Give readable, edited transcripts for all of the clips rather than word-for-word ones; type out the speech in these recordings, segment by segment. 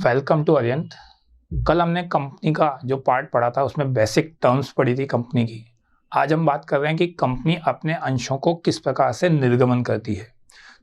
Welcome to अरियंत। कल हमने company का जो पार्ट पढ़ा था उसमें बेसिक टर्म्स पढ़ी थी कंपनी की। आज हम बात कर रहे हैं कि कंपनी अपने अंशों को किस प्रकार से निर्गमन करती है।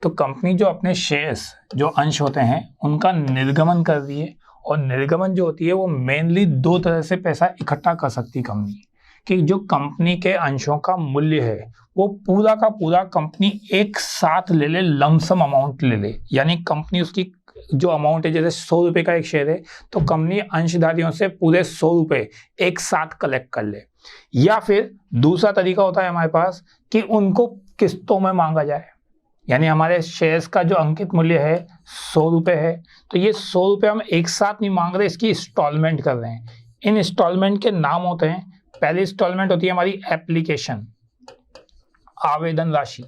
तो कंपनी जो अपने शेयर्स जो अंश होते हैं उनका निर्गमन कर रही है, और निर्गमन जो होती है वो मेनली दो तरह से पैसा इकट्ठा कर सकती है कंपनी। कि जो कंपनी के अंशों का मूल्य है वो पूरा का पूरा कंपनी एक साथ ले ले, लमसम अमाउंट ले ले, यानी कंपनी उसकी जो अमाउंट है, जैसे 100 रुपए का एक शेयर है तो कंपनी अंशधारियों से पूरे 100 रुपए एक साथ कलेक्ट कर ले। या फिर दूसरा तरीका होता है हमारे पास कि उनको किस्तों में मांगा जाए, यानी हमारे शेयर्स का जो अंकित मूल्य है 100 रुपए है, तो ये 100 रुपए हम एक साथ नहीं मांग रहे, इसकी इंस्टॉलमेंट कर रहे हैं। इन इंस्टॉलमेंट के नाम होते हैं, पहली इंस्टॉलमेंट होती है हमारी एप्लीकेशन, आवेदन राशि,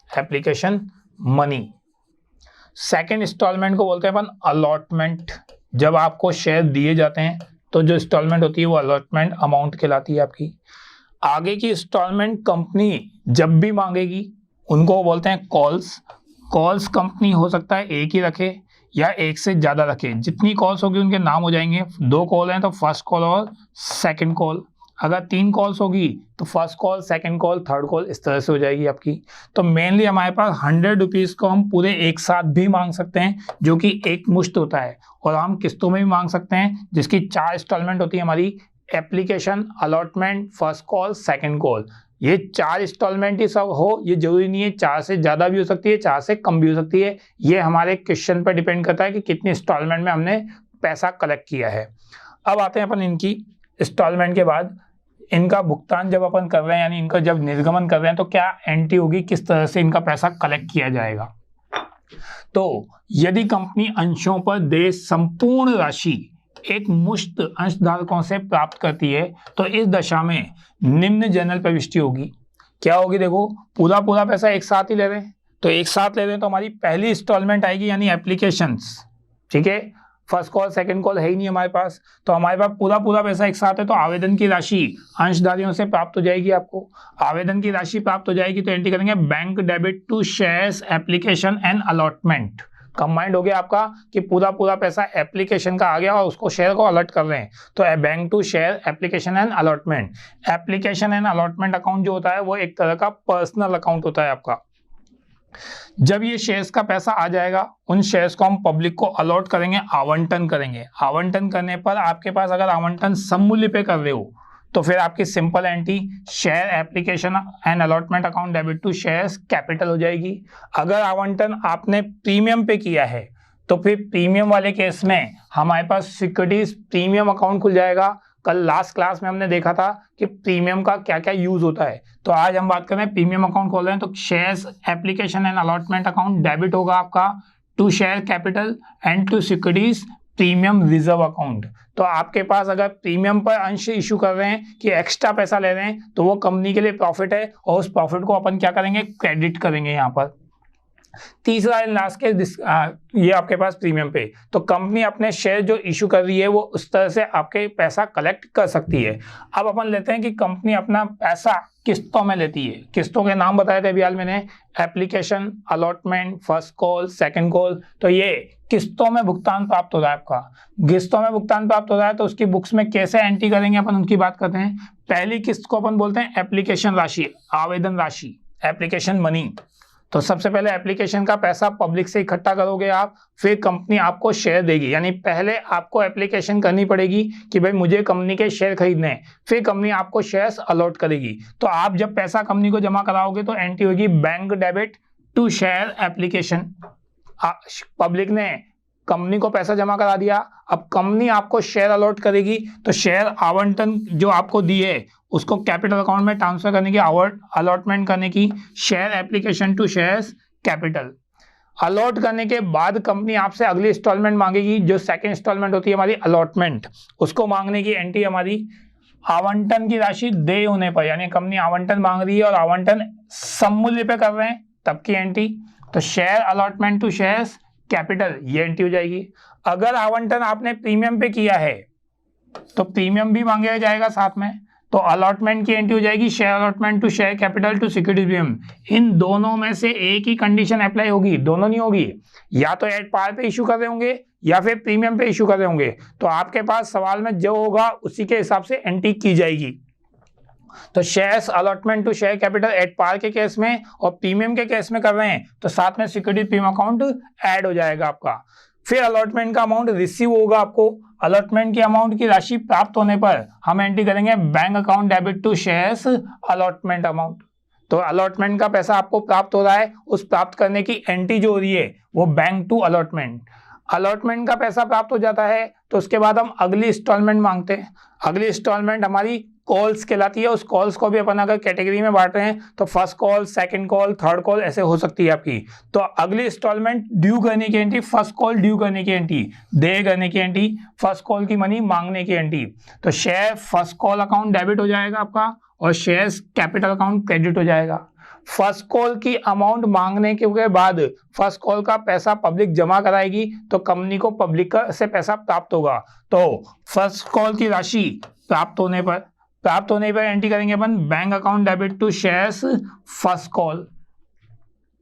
एप्लीकेशन मनी। सेकेंड इंस्टॉलमेंट को बोलते हैं अपन अलॉटमेंट। जब आपको शेयर दिए जाते हैं तो जो इंस्टॉलमेंट होती है वो अलॉटमेंट अमाउंट कहलाती है आपकी। आगे की इंस्टॉलमेंट कंपनी जब भी मांगेगी उनको बोलते हैं कॉल्स। कॉल्स कंपनी हो सकता है एक ही रखे या एक से ज़्यादा रखे, जितनी कॉल्स होगी उनके नाम हो जाएंगे। 2 कॉल हैं तो फर्स्ट कॉल और सेकेंड कॉल, अगर 3 कॉल्स होगी तो first call, second call, third call, इस तरह से हो जाएगी आपकी। तो मेनली हमारे पास 100 रुपीज़ को हम पूरे एक साथ भी मांग सकते हैं जो कि एक मुश्त होता है, और हम किस्तों में भी मांग सकते हैं जिसकी 4 इंस्टॉलमेंट होती है हमारी, application, allotment, first call, second call. ये 4 इंस्टॉलमेंट ही सब हो, ये जरूरी नहीं है, 4 से ज़्यादा भी हो सकती है, 4 से कम भी हो सकती है। ये हमारे क्वेश्चन पर डिपेंड करता है कि कितनी इंस्टॉलमेंट में हमने पैसा कलेक्ट किया है। अब आते हैं अपन इनकी इंस्टॉलमेंट के बाद इनका भुगतान जब अपन कर रहे हैं, यानी इनका जब निर्गमन कर रहे हैं तो क्या एंट्री होगी, किस तरह से इनका पैसा कलेक्ट किया जाएगा। तो यदि कंपनी अंशों पर दे संपूर्ण राशि एक मुश्त अंशधारकों से प्राप्त करती है तो इस दशा में निम्न जनरल प्रविष्टि होगी। क्या होगी, देखो पूरा पूरा पैसा एक साथ ही ले रहे हैं, तो एक साथ ले रहे हैं तो हमारी पहली इंस्टॉलमेंट आएगी, यानी एप्लीकेशंस, ठीक है। फर्स्ट कॉल सेकंड कॉल है ही नहीं हमारे पास, तो हमारे पास पूरा पूरा पैसा एक साथ है, तो आवेदन की राशि अंशधारियों से प्राप्त हो जाएगी। आपको आवेदन की राशि प्राप्त हो जाएगी तो एंट्री करेंगे bank debit to shares application and allotment. Combined हो गया आपका कि पूरा पूरा पैसा एप्लीकेशन का आ गया और उसको शेयर को अलॉट कर रहे हैं, तो bank to share application and allotment. Application and allotment account जो होता है वो एक तरह का पर्सनल अकाउंट होता है आपका। जब ये शेयर्स का पैसा आ जाएगा उन शेयर्स को हम पब्लिक को अलॉट करेंगे, आवंटन करेंगे। आवंटन करने पर आपके पास अगर आवंटन सममूल्य पे कर रहे हो तो फिर आपकी simple entry share application and allotment account debit to shares capital हो जाएगी। अगर आवंटन आपने प्रीमियम पे किया है तो फिर प्रीमियम वाले केस में हमारे पास सिक्योरिटीज प्रीमियम अकाउंट खुल जाएगा। कल लास्ट क्लास में हमने देखा था कि प्रीमियम का क्या क्या यूज होता है, तो आज हम बात कर रहे हैं प्रीमियम अकाउंट खोल रहे हैं। तो shares application and allotment account debit होगा आपका to share capital and to securities premium reserve account. तो आपके पास अगर प्रीमियम पर अंश इशू कर रहे हैं कि एक्स्ट्रा पैसा ले रहे हैं तो वो कंपनी के लिए प्रॉफिट है, और उस प्रॉफिट को अपन क्या करेंगे, क्रेडिट करेंगे यहाँ पर। तीसरा लास्ट के ये आपके पास प्रीमियम पे, तो कंपनी अपने शेयर जो इशू कर रही है वो उस तरह से आपके पैसा कलेक्ट कर सकती है। अब अपन लेते हैं कि कंपनी अपना पैसा किस्तों में लेती है। किस्तों के नाम बताए थे अभी हाल मैंने, application, allotment, first call, second call. तो ये किस्तों में भुगतान प्राप्त हो रहा है आपका। किस्तों में भुगतान प्राप्त हो रहा है तो उसकी बुक्स में कैसे एंट्री करेंगे अपन, उनकी बात करते हैं। पहली किस्त को अपन बोलते हैं एप्लीकेशन राशि, आवेदन राशि, एप्लीकेशन मनी। तो सबसे पहले एप्लीकेशन का पैसा पब्लिक से इकट्ठा करोगे आप, फिर कंपनी आपको शेयर देगी। यानी पहले आपको एप्लीकेशन करनी पड़ेगी कि भाई मुझे कंपनी के शेयर खरीदने हैं, फिर कंपनी आपको शेयर्स अलॉट करेगी। तो आप जब पैसा कंपनी को जमा कराओगे तो एंट्री होगी bank debit to share application. Public ने कंपनी को पैसा जमा करा दिया, अब कंपनी आपको शेयर अलॉट करेगी, तो शेयर आवंटन जो आपको दिए उसको कैपिटल अकाउंट में ट्रांसफर करने की, अलॉटमेंट करने की, share application to shares capital. Allot करने के बाद कंपनी आपसे अगली इंस्टॉलमेंट मांगेगी, जो सेकंड इंस्टॉलमेंट होती है हमारी अलॉटमेंट। उसको मांगने की एंट्री हमारी आवंटन की राशि देय होने पर, यानी कंपनी आवंटन मांग रही है और आवंटन सममूल्य पे कर रहे हैं तब की एंट्री, तो share allotment to shares capital, ये एंट्री हो जाएगी। अगर आवंटन आपने प्रीमियम पे किया है तो प्रीमियम भी मांगा जाएगा साथ में, तो अलॉटमेंट की एंट्री हो जाएगी share allotment to share capital to security premium. इन दोनों में से एक ही कंडीशन अप्लाई होगी, दोनों नहीं होगी, या तो एट पार पे इशू कर रहे होंगे या फिर प्रीमियम पे इशू कर रहे होंगे। तो आपके पास सवाल में जो होगा उसी के हिसाब से एंट्री की जाएगी। तो shares allotment to share capital at par के केस में और प्रीमियम के केस में कर रहे हैं तो साथ में सिक्योरिटी प्रीमियम अकाउंट ऐड हो जाएगा आपका। फिर अलॉटमेंट का अमाउंट रिसीव होगा आपको। अलॉटमेंट की अमाउंट की राशि प्राप्त होने पर हम एंट्री करेंगे bank account debit to shares allotment amount. तो अलॉटमेंट का पैसा आपको प्राप्त हो रहा है, उस प्राप्त करने की एंट्री जो हो रही है वो बैंक टू अलॉटमेंट। अलॉटमेंट का पैसा प्राप्त हो जाता है तो उसके बाद हम अगली इंस्टॉलमेंट मांगते हैं। अगली इंस्टॉलमेंट हमारी कॉल्स कहलाती है। उस कॉल्स को भी अपन अगर कैटेगरी में बांट रहे हैं तो first call, second call, third call ऐसे हो सकती है आपकी। तो अगली इंस्टॉलमेंट ड्यू करने की एंट्री, फर्स्ट कॉल ड्यू करने की एंट्री, देय करने की एंट्री, फर्स्ट कॉल की मनी मांगने की एंट्री। तो share first call account debit हो जाएगा आपका और शेयर्स कैपिटल अकाउंट क्रेडिट हो जाएगा। फर्स्ट कॉल की अमाउंट मांगने के बाद फर्स्ट कॉल का पैसा पब्लिक जमा कराएगी तो कंपनी को पब्लिक से पैसा प्राप्त होगा। तो फर्स्ट कॉल की राशि प्राप्त होने पर एंट्री करेंगे अपन bank account debit to shares first call.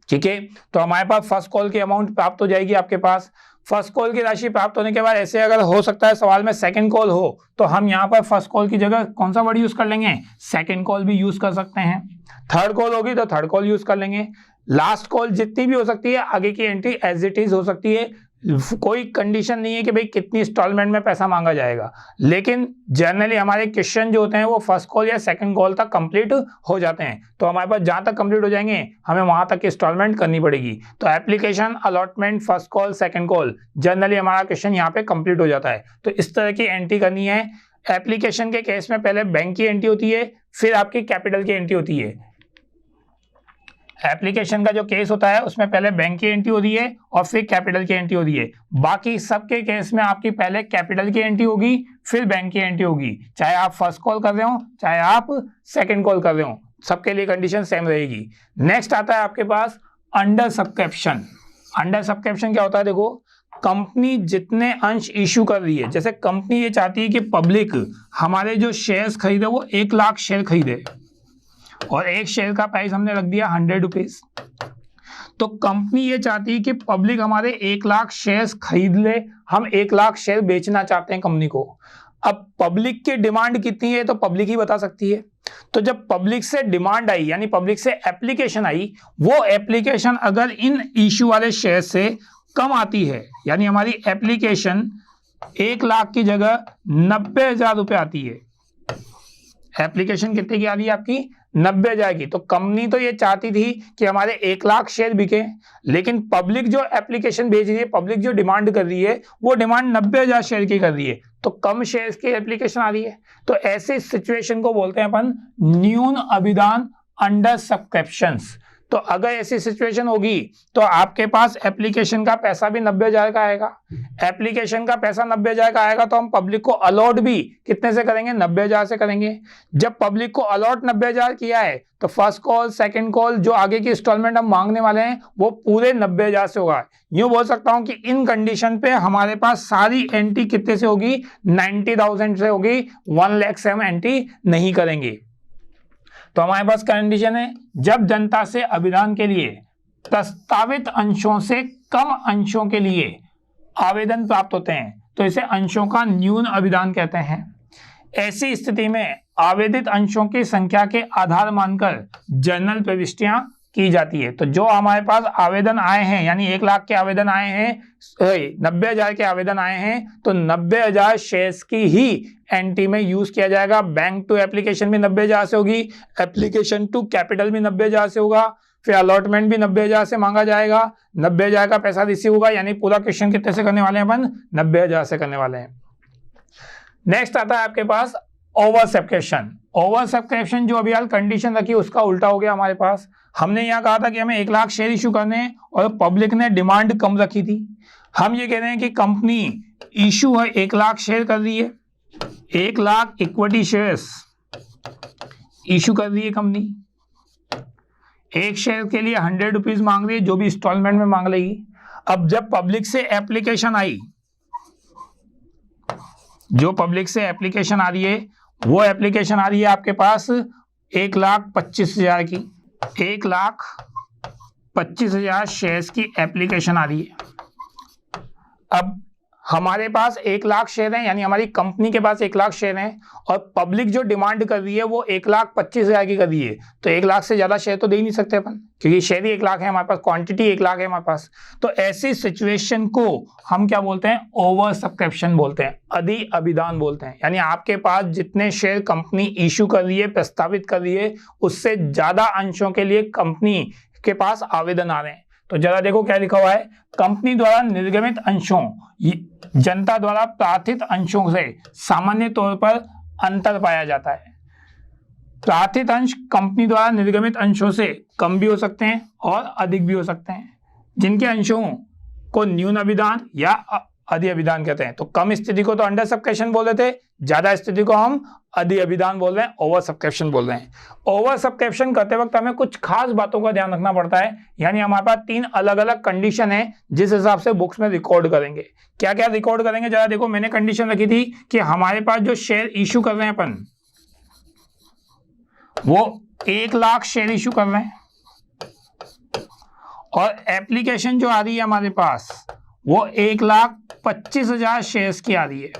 ठीक है, तो हमारे पास फर्स्ट कॉल की अमाउंट प्राप्त हो जाएगी आपके पास। फर्स्ट कॉल की राशि प्राप्त होने के बाद ऐसे अगर हो सकता है सवाल में सेकंड कॉल हो तो हम यहाँ पर फर्स्ट कॉल की जगह कौन सा वर्ड यूज कर लेंगे, सेकंड कॉल भी यूज कर सकते हैं। थर्ड कॉल होगी तो थर्ड कॉल यूज कर लेंगे। लास्ट कॉल जितनी भी हो सकती है, आगे की एंट्री एज इट इज हो सकती है। कोई कंडीशन नहीं है कि भाई कितनी इंस्टॉलमेंट में पैसा मांगा जाएगा, लेकिन जनरली हमारे क्वेश्चन जो होते हैं वो फर्स्ट कॉल या सेकंड कॉल तक कंप्लीट हो जाते हैं। तो हमारे पास जहां तक कंप्लीट हो जाएंगे हमें वहां तक इंस्टॉलमेंट करनी पड़ेगी। तो application, allotment, first call, second call, generally हमारा क्वेश्चन यहाँ पे कंप्लीट हो जाता है। तो इस तरह की एंट्री करनी है। एप्लीकेशन के केस में पहले बैंक की एंट्री होती है, फिर आपकी कैपिटल की एंट्री होती है। एप्लीकेशन का जो केस होता है उसमें पहले बैंक की एंट्री होती है और फिर कैपिटल की एंट्री होती है। बाकी सबके केस में आपकी पहले कैपिटल की एंट्री होगी फिर बैंक की एंट्री होगी, चाहे आप फर्स्ट कॉल कर रहे हो चाहे आप सेकंड कॉल कर रहे हो, सबके लिए कंडीशन सेम रहेगी। नेक्स्ट आता है आपके पास अंडर सबस्क्रिप्शन। अंडर सबस्क्रिप्शन क्या होता है, देखो कंपनी जितने अंश इशू कर रही है, जैसे कंपनी ये चाहती है कि पब्लिक हमारे जो शेयर्स खरीदे वो 1 लाख शेयर खरीदे और एक शेयर का प्राइस हमने रख दिया 100 रुपीज। तो कंपनी ये चाहती है कि पब्लिक हमारे 1 लाख शेयर्स खरीद ले, हम 1 लाख शेयर बेचना चाहते हैं कंपनी को। अब पब्लिक की डिमांड कितनी है तो पब्लिक ही बता सकती है। तो जब पब्लिक से डिमांड आई यानी पब्लिक से एप्लीकेशन आई, वो एप्लीकेशन अगर इन इशू वाले शेयर से कम आती है यानी हमारी एप्लीकेशन 1 लाख की जगह 90,000 रुपये आती है, एप्लीकेशन कितने की आ रही है आपकी 90,000 की। तो कंपनी तो ये चाहती थी कि हमारे 1 लाख शेयर बिके, लेकिन पब्लिक जो एप्लीकेशन भेज रही है, पब्लिक जो डिमांड कर रही है वो डिमांड 90,000 शेयर की कर रही है, तो कम शेयर की एप्लीकेशन आ रही है। तो ऐसे सिचुएशन को बोलते हैं अपन न्यून अभिदान अंडर सब्सक्रिप्शंस। तो अगर ऐसी सिचुएशन होगी तो आपके पास एप्लीकेशन का पैसा भी 90,000 का आएगा। एप्लीकेशन का पैसा 90,000 का आएगा तो हम पब्लिक को अलॉट भी कितने से करेंगे, 90,000 से करेंगे। जब पब्लिक को अलॉट 90,000 किया है तो फर्स्ट कॉल, सेकंड कॉल, जो आगे की इंस्टॉलमेंट हम मांगने वाले हैं वो पूरे 90,000 से होगा। यूं बोल सकता हूं कि इन कंडीशन पे हमारे पास सारी एंट्री कितने से होगी, 90,000 से होगी, 1 लाख से हम एंट्री नहीं करेंगे। तो हमारे पास कंडीशन है जब जनता से अभिदान के लिए प्रस्तावित अंशों से कम अंशों के लिए आवेदन प्राप्त होते हैं तो इसे अंशों का न्यून अभिदान कहते हैं। ऐसी स्थिति में आवेदित अंशों की संख्या के आधार मानकर जनरल प्रविष्टियां की जाती है। तो जो हमारे पास आवेदन आए हैं यानी 1 लाख के आवेदन आए हैं, 90,000 के आवेदन आए हैं, तो 90,000 शेयर्स की ही एंट्री में यूज किया जाएगा। बैंक टू एप्लीकेशन भी 90,000 से होगी, एप्लीकेशन टू कैपिटल भी 90,000 से होगा, फिर अलॉटमेंट भी 90,000 से मांगा जाएगा, 90,000 का पैसा रिसीव होगा, यानी पूरा क्वेश्चन कितने से करने वाले हैं अपन, 90,000 से करने वाले हैं। नेक्स्ट आता है आपके पास ओवर सब्सक्रिप्शन। ओवर सब्सक्रिप्शन जो अभी हाल कंडीशन रखी उसका उल्टा हो गया हमारे पास। हमने यहाँ कहा था कि हमें 1 लाख शेयर इशू करने हैं और पब्लिक ने डिमांड कम रखी थी। हम ये कह रहे हैं कि कंपनी इशू है 1 लाख शेयर कर रही है, 1 लाख इक्विटी शेयर्स इशू कर रही है कंपनी, एक शेयर के लिए 100 रुपीज मांग रही है, जो भी इंस्टॉलमेंट में मांग लेगी। अब जब पब्लिक से एप्लीकेशन आई, जो पब्लिक से एप्लीकेशन आ रही है वो एप्लीकेशन आ रही है आपके पास 1,25,000 की, 1,25,000 शेयर्स की एप्लीकेशन आ रही है। अब हमारे पास 1,00,000 शेयर हैं, यानी हमारी कंपनी के पास 1,00,000 शेयर हैं और पब्लिक जो डिमांड कर रही है वो 1,25,000 की कर रही है, तो 1,00,000 से ज्यादा शेयर तो दे ही नहीं सकते अपन, क्योंकि शेयर ही 1,00,000 है हमारे पास, क्वांटिटी 1,00,000 है हमारे पास। तो ऐसी सिचुएशन को हम क्या बोलते हैं? ओवर सब्सक्रिप्शन बोलते हैं, अधि अभिदान बोलते हैं। यानी आपके पास जितने शेयर कंपनी इश्यू कर रही है, प्रस्तावित कर रही है, उससे ज्यादा अंशों के लिए कंपनी के पास आवेदन आ रहे हैं। तो जरा देखो क्या लिखा हुआ है, कंपनी द्वारा निर्गमित अंशों जनता द्वारा प्रार्थित अंशों से सामान्य तौर पर अंतर पाया जाता है। प्रार्थित अंश कंपनी द्वारा निर्गमित अंशों से कम भी हो सकते हैं और अधिक भी हो सकते हैं, जिनके अंशों को न्यून अभिदान या अधि अभिदान कहते हैं। तो कम स्थिति को तो अंडर सब्सक्रिप्शन बोल रहे थे, ज्यादा स्थिति को हम अधि अभिदान बोल रहे हैं, ओवर सब्सक्रिप्शन बोल रहे हैं। ओवर सब्सक्रिप्शन करते वक्त हमें कुछ खास बातों का ध्यान रखना पड़ता है, यानी हमारे पास 3 अलग अलग कंडीशन है जिस हिसाब से बुक्स में रिकॉर्ड करेंगे। क्या क्या रिकॉर्ड करेंगे जरा देखो। मैंने कंडीशन रखी थी कि हमारे पास जो शेयर इश्यू कर रहे हैं अपन, वो 1,00,000 शेयर इश्यू कर रहे हैं और एप्लीकेशन जो आ रही है हमारे पास वो 1,25,000 शेयर्स की आ रही है।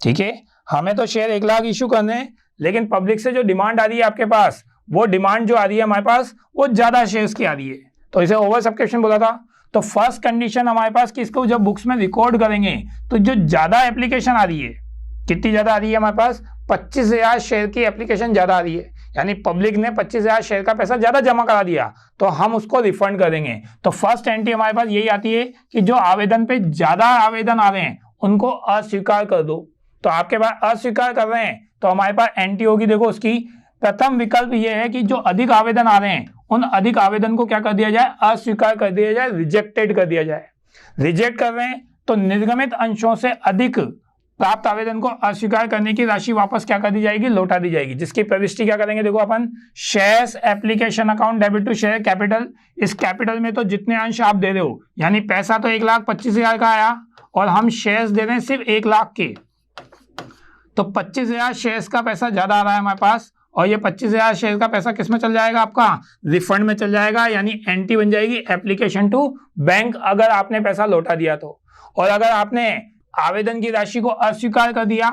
ठीक है, हमें तो शेयर 1,00,000 इश्यू करने हैं, लेकिन पब्लिक से जो डिमांड आ रही है आपके पास, वो डिमांड जो आ रही है हमारे पास वो ज्यादा शेयर्स की आ रही है, तो इसे ओवर सब्सक्रिप्शन बोला था। तो फर्स्ट कंडीशन हमारे पास किसको जब बुक्स में रिकॉर्ड करेंगे, तो जो ज्यादा एप्लीकेशन आ रही है, कितनी ज्यादा आ रही है हमारे पास? 25,000 शेयर की एप्लीकेशन ज्यादा आ रही है, यानी पब्लिक ने 25,000 शेयर का पैसा ज्यादा जमा करा दिया, तो हम उसको रिफंड करेंगे। तो फर्स्ट एंट्री हमारे पास यही आती है कि जो आवेदन पे ज्यादा आवेदन आ रहे हैं उनको अस्वीकार कर दो। तो आपके पास अस्वीकार कर रहे हैं तो हमारे पास एंट्री होगी, देखो उसकी प्रथम विकल्प ये है कि जो अधिक आवेदन आ रहे हैं उन अधिक आवेदन को क्या कर दिया जाए? अस्वीकार कर दिया जाए, रिजेक्टेड कर दिया जाए। रिजेक्ट कर रहे हैं तो निर्गमित अंशों से अधिक प्राप्त आवेदन को अस्वीकार करने की राशि वापस क्या कर दी जाएगी? लौटा दी जाएगी, जिसकी प्रविष्टि क्या करेंगे? देखो अपन shares application account debit to share capital. इस कैपिटल में तो जितने अंश आप दे रहे हो, यानी पैसा तो 1,25,000 का आया और हम शेयर्स दे रहे हैं सिर्फ 1,00,000 के, तो 25,000 शेयर्स का पैसा ज्यादा आ रहा है हमारे पास, और ये 25,000 शेयर का पैसा किस में चल जाएगा? आपका रिफंड में चल जाएगा, यानी एंट्री बन जाएगी एप्लीकेशन टू बैंक, अगर आपने पैसा लौटा दिया तो। और अगर आपने आवेदन की राशि को अस्वीकार कर दिया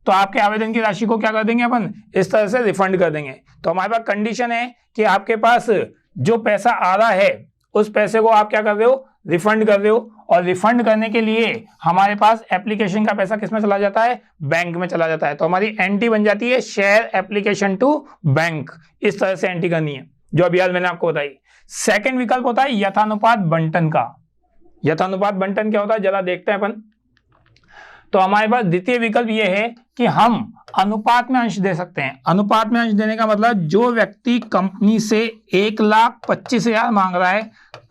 तो आपके आवेदन की राशि को क्या कर देंगे अपन? इस तरह से रिफंड कर देंगे। तो हमारे पास कंडीशन है कि आपके पास जो पैसा आ रहा है उस पैसे को आप क्या कर रहे हो? रिफंड कर रहे हो, और रिफंड करने के लिए हमारे पास एप्लीकेशन का पैसा किस में चला जाता है? बैंक में चला जाता है। तो हमारी एंट्री बन जाती है शेयर एप्लीकेशन टू बैंक। इस तरह से एंट्री करनी है जो अभी आज मैंने आपको बताई। सेकंड विकल्प होता है यथानुपात बंटन का। यथानुपात बंटन क्या होता है जरा देखते हैं अपन। तो हमारे पास द्वितीय विकल्प ये है कि हम अनुपात में अंश दे सकते हैं। अनुपात में अंश देने का मतलब जो व्यक्ति कंपनी से 1,25,000 मांग रहा है,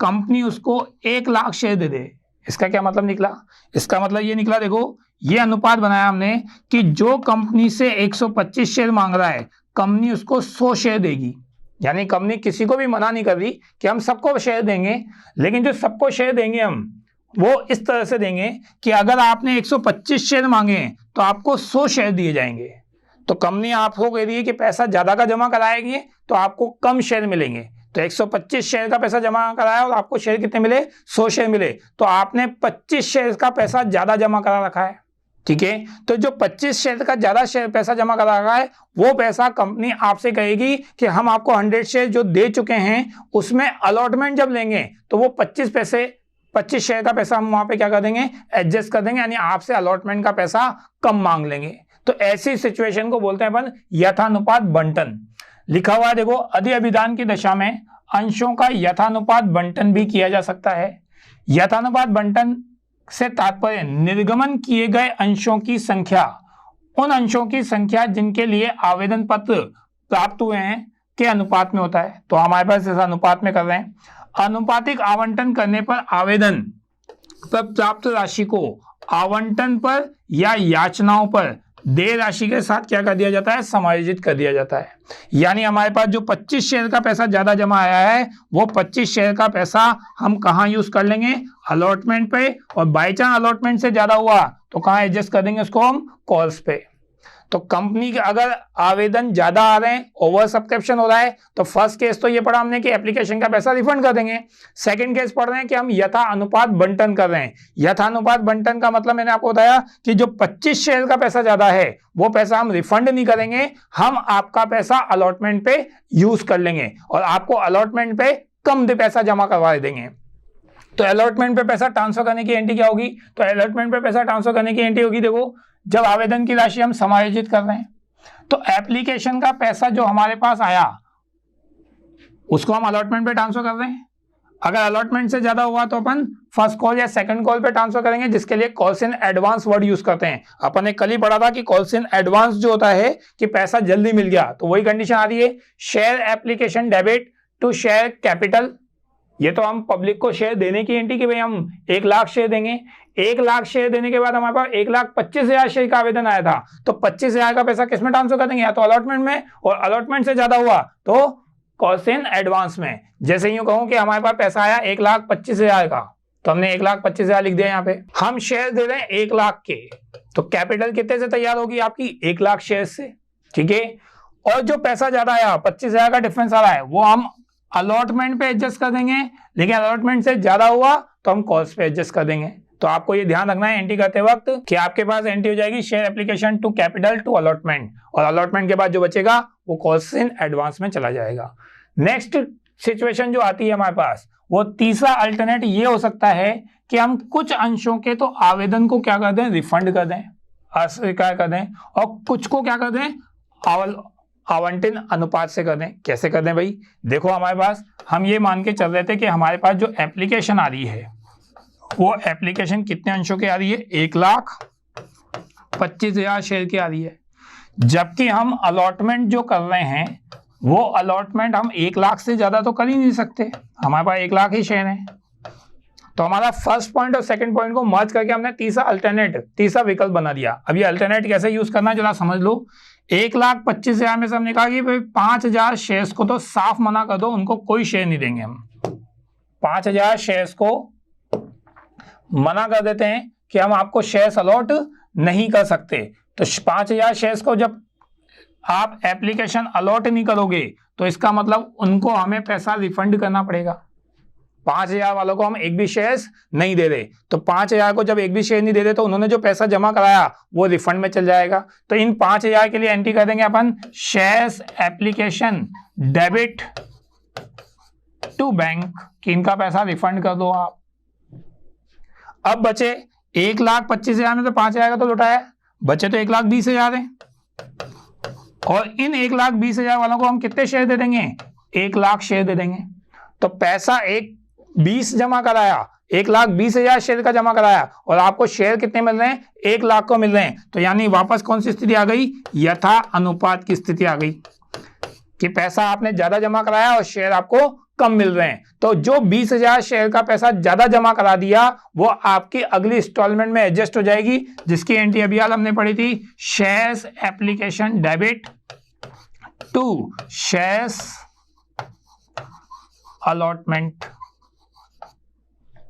कंपनी उसको 1,00,000 शेयर दे दे। इसका क्या मतलब निकला? इसका मतलब ये निकला, देखो ये अनुपात बनाया हमने कि जो कंपनी से 125 शेयर मांग रहा है, कंपनी उसको 100 शेयर देगी। यानी कंपनी किसी को भी मना नहीं कर रही कि हम सबको शेयर देंगे, लेकिन जो सबको शेयर देंगे हम वो इस तरह से देंगे कि अगर आपने 125 शेयर मांगे तो आपको 100 शेयर दिए जाएंगे। तो कंपनी आपको कह रही है कि पैसा ज्यादा का जमा कराएगी तो आपको कम शेयर मिलेंगे। तो 125 शेयर का पैसा जमा कराया और आपको शेयर कितने मिले? 100 शेयर मिले। तो आपने 25 शेयर का पैसा ज्यादा जमा करा रखा है। ठीक है, तो जो 25 शेयर का ज्यादा शेयर पैसा जमा करा रखा है, वो पैसा कंपनी आपसे कहेगी कि हम आपको 100 शेयर जो दे चुके हैं उसमें अलॉटमेंट जब लेंगे तो वो 25 शेयर का पैसा हम वहां पे क्या कर देंगे? एडजस्ट कर देंगे, यानी आपसे अलॉटमेंट का पैसा कम मांग लेंगे। तो ऐसी सिचुएशन को बोलते हैं अपन यथानुपात बंटन। लिखा हुआ है देखो, अधि अभिदान की दशा में अंशों का यथानुपात बंटन भी किया जा सकता है। यथानुपात बंटन से तात्पर्य निर्गमन किए गए अंशों की संख्या, उन अंशों की संख्या जिनके लिए आवेदन पत्र प्राप्त हुए हैं के अनुपात में होता है। तो हमारे पास इस अनुपात में कर रहे हैं। अनुपातिक आवंटन करने पर आवेदन पर प्राप्त राशि को आवंटन पर या याचनाओं पर देय राशि के साथ क्या कर दिया जाता है? समायोजित कर दिया जाता है। यानी हमारे पास जो 25 शेयर का पैसा ज्यादा जमा आया है, वो 25 शेयर का पैसा हम कहाँ यूज कर लेंगे? अलॉटमेंट पे। और बाई चांस अलॉटमेंट से ज्यादा हुआ तो कहाँ एडजस्ट कर देंगे उसको? हम कॉल्स पे। तो कंपनी के अगर आवेदन ज्यादा आ रहे हैं, ओवर सब्सक्रिप्शन हो रहा है, तो फर्स्ट केस तो ये पढ़ा हमने कि एप्लीकेशन का पैसा रिफंड कर देंगे। सेकंड केस पढ़ रहे हैं कि हम यथा अनुपात बंटन कर रहे हैं। यथा अनुपात बंटन का मतलब मैंने आपको बताया कि जो 25 शेयर का पैसा ज्यादा है वो पैसा हम रिफंड नहीं करेंगे, हम आपका पैसा अलॉटमेंट पे यूज कर लेंगे और आपको अलॉटमेंट पे कम पैसा जमा करवा देंगे। तो अलॉटमेंट पे पैसा ट्रांसफर करने की एंट्री क्या होगी? तो अलॉटमेंट पे पैसा ट्रांसफर करने की एंट्री होगी, देखो जब आवेदन की राशि हम समायोजित कर रहे हैं तो एप्लीकेशन का पैसा जो हमारे पास आया उसको हम अलॉटमेंट पे ट्रांसफर कर रहे हैं। अगर अलॉटमेंट से ज्यादा हुआ तो अपन फर्स्ट कॉल या सेकंड कॉल पे ट्रांसफर करेंगे, जिसके लिए calls in advance word use करते हैं। अपन ने कल ही पढ़ा था कि कॉल्स इन एडवांस जो होता है कि पैसा जल्दी मिल गया, तो वही कंडीशन आ रही है। Share application debit to share capital, ये तो हम पब्लिक को शेयर देने की एंट्री कि भाई हम 1 लाख शेयर देंगे। 1 लाख शेयर देने के बाद हमारे पास 1,25,000 शेयर का आवेदन आया था, तो 25,000 का पैसा किसमें ट्रांसफर कर देंगे? या तो अलॉटमेंट में, और अलॉटमेंट से ज्यादा हुआ तो कॉस्ट इन एडवांस में। जैसे यूं कहूं कि हमारे पास पैसा आया 1,25,000 का, तो हमने 1,25,000 लिख दिया। यहाँ पे हम शेयर दे रहे हैं 1 लाख के, तो कैपिटल कितने से तैयार होगी आपकी? 1 लाख शेयर से, ठीक है। और जो पैसा ज्यादा आया 25,000 का डिफरेंस आ रहा है वो हम अलॉटमेंट पे एडजस्ट कर देंगे, लेकिन अलॉटमेंट से ज्यादा हुआ तो हम कॉस्ट पे एडजस्ट कर देंगे। तो आपको ये ध्यान रखना है एंट्री करते वक्त कि आपके पास एंट्री हो जाएगी share application to capital to allotment, और अलॉटमेंट के बाद जो बचेगा वो कॉस्ट इन एडवांस में चला जाएगा। नेक्स्ट सिचुएशन जो आती है हमारे पास, वो तीसरा अल्टरनेट ये हो सकता है कि हम कुछ अंशों के तो आवेदन को क्या कर दें? रिफंड कर दें, अस्वीकार कर दें, और कुछ को क्या कर दें? आवंटन अनुपात से कर दें। कैसे कर दें भाई? देखो हमारे पास हम ये मान के चल रहे थे कि हमारे पास जो एप्लीकेशन आ रही है वो एप्लीकेशन कितने अंशों की आ रही है? 1,25,000 शेयर की आ रही है, जबकि हम अलॉटमेंट जो कर रहे हैं वो अलॉटमेंट हम 1 लाख से ज्यादा तो कर ही नहीं सकते, हमारे पास 1 लाख ही शेयर है। तो हमारा फर्स्ट पॉइंट और सेकंड पॉइंट को मर्ज करके हमने तीसरा विकल्प बना दिया। अब ये अल्टरनेट कैसे यूज करना है जरा समझ लो। 1,25,000 में से हमने कहा कि भाई 5,000 शेयर्स को तो साफ मना कर दो, उनको कोई शेयर नहीं देंगे हम। 5,000 शेयर्स को मना कर देते हैं कि हम आपको शेयर्स अलॉट नहीं कर सकते। तो 5,000 शेयर्स को जब आप एप्लीकेशन अलॉट नहीं करोगे तो इसका मतलब उनको हमें पैसा रिफंड करना पड़ेगा। 5,000 वालों को हम एक भी शेयर्स नहीं दे रहे, तो 5,000 को जब एक भी शेयर नहीं दे रहे तो उन्होंने जो पैसा जमा कराया वो रिफंड में चल जाएगा। तो इन 5,000 के लिए एंट्री कर देंगे अपन shares application debit to bank, कि इनका पैसा रिफंड कर दो आप। अब बचे 1,25,000 में तो 5,000 का तो लुटाया, बचे तो 1,20,000 है, और इन 1,20,000 वालों को हम कितने शेयर दे देंगे? 1 लाख शेयर दे देंगे। तो पैसा 1,20,000 जमा कराया, 1,20,000 शेयर का जमा कराया, और आपको शेयर कितने मिल रहे हैं? 1 लाख को मिल रहे हैं। तो यानी वापस कौन सी स्थिति आ गई? यथा अनुपात की स्थिति आ गई कि पैसा आपने ज्यादा जमा कराया और शेयर आपको कम मिल रहे हैं। तो जो 20,000 शेयर का पैसा ज्यादा जमा करा दिया वो आपकी अगली इंस्टॉलमेंट में एडजस्ट हो जाएगी, जिसकी एंट्री अभी हाल हमने पढ़ी थी, shares application debit to shares allotment.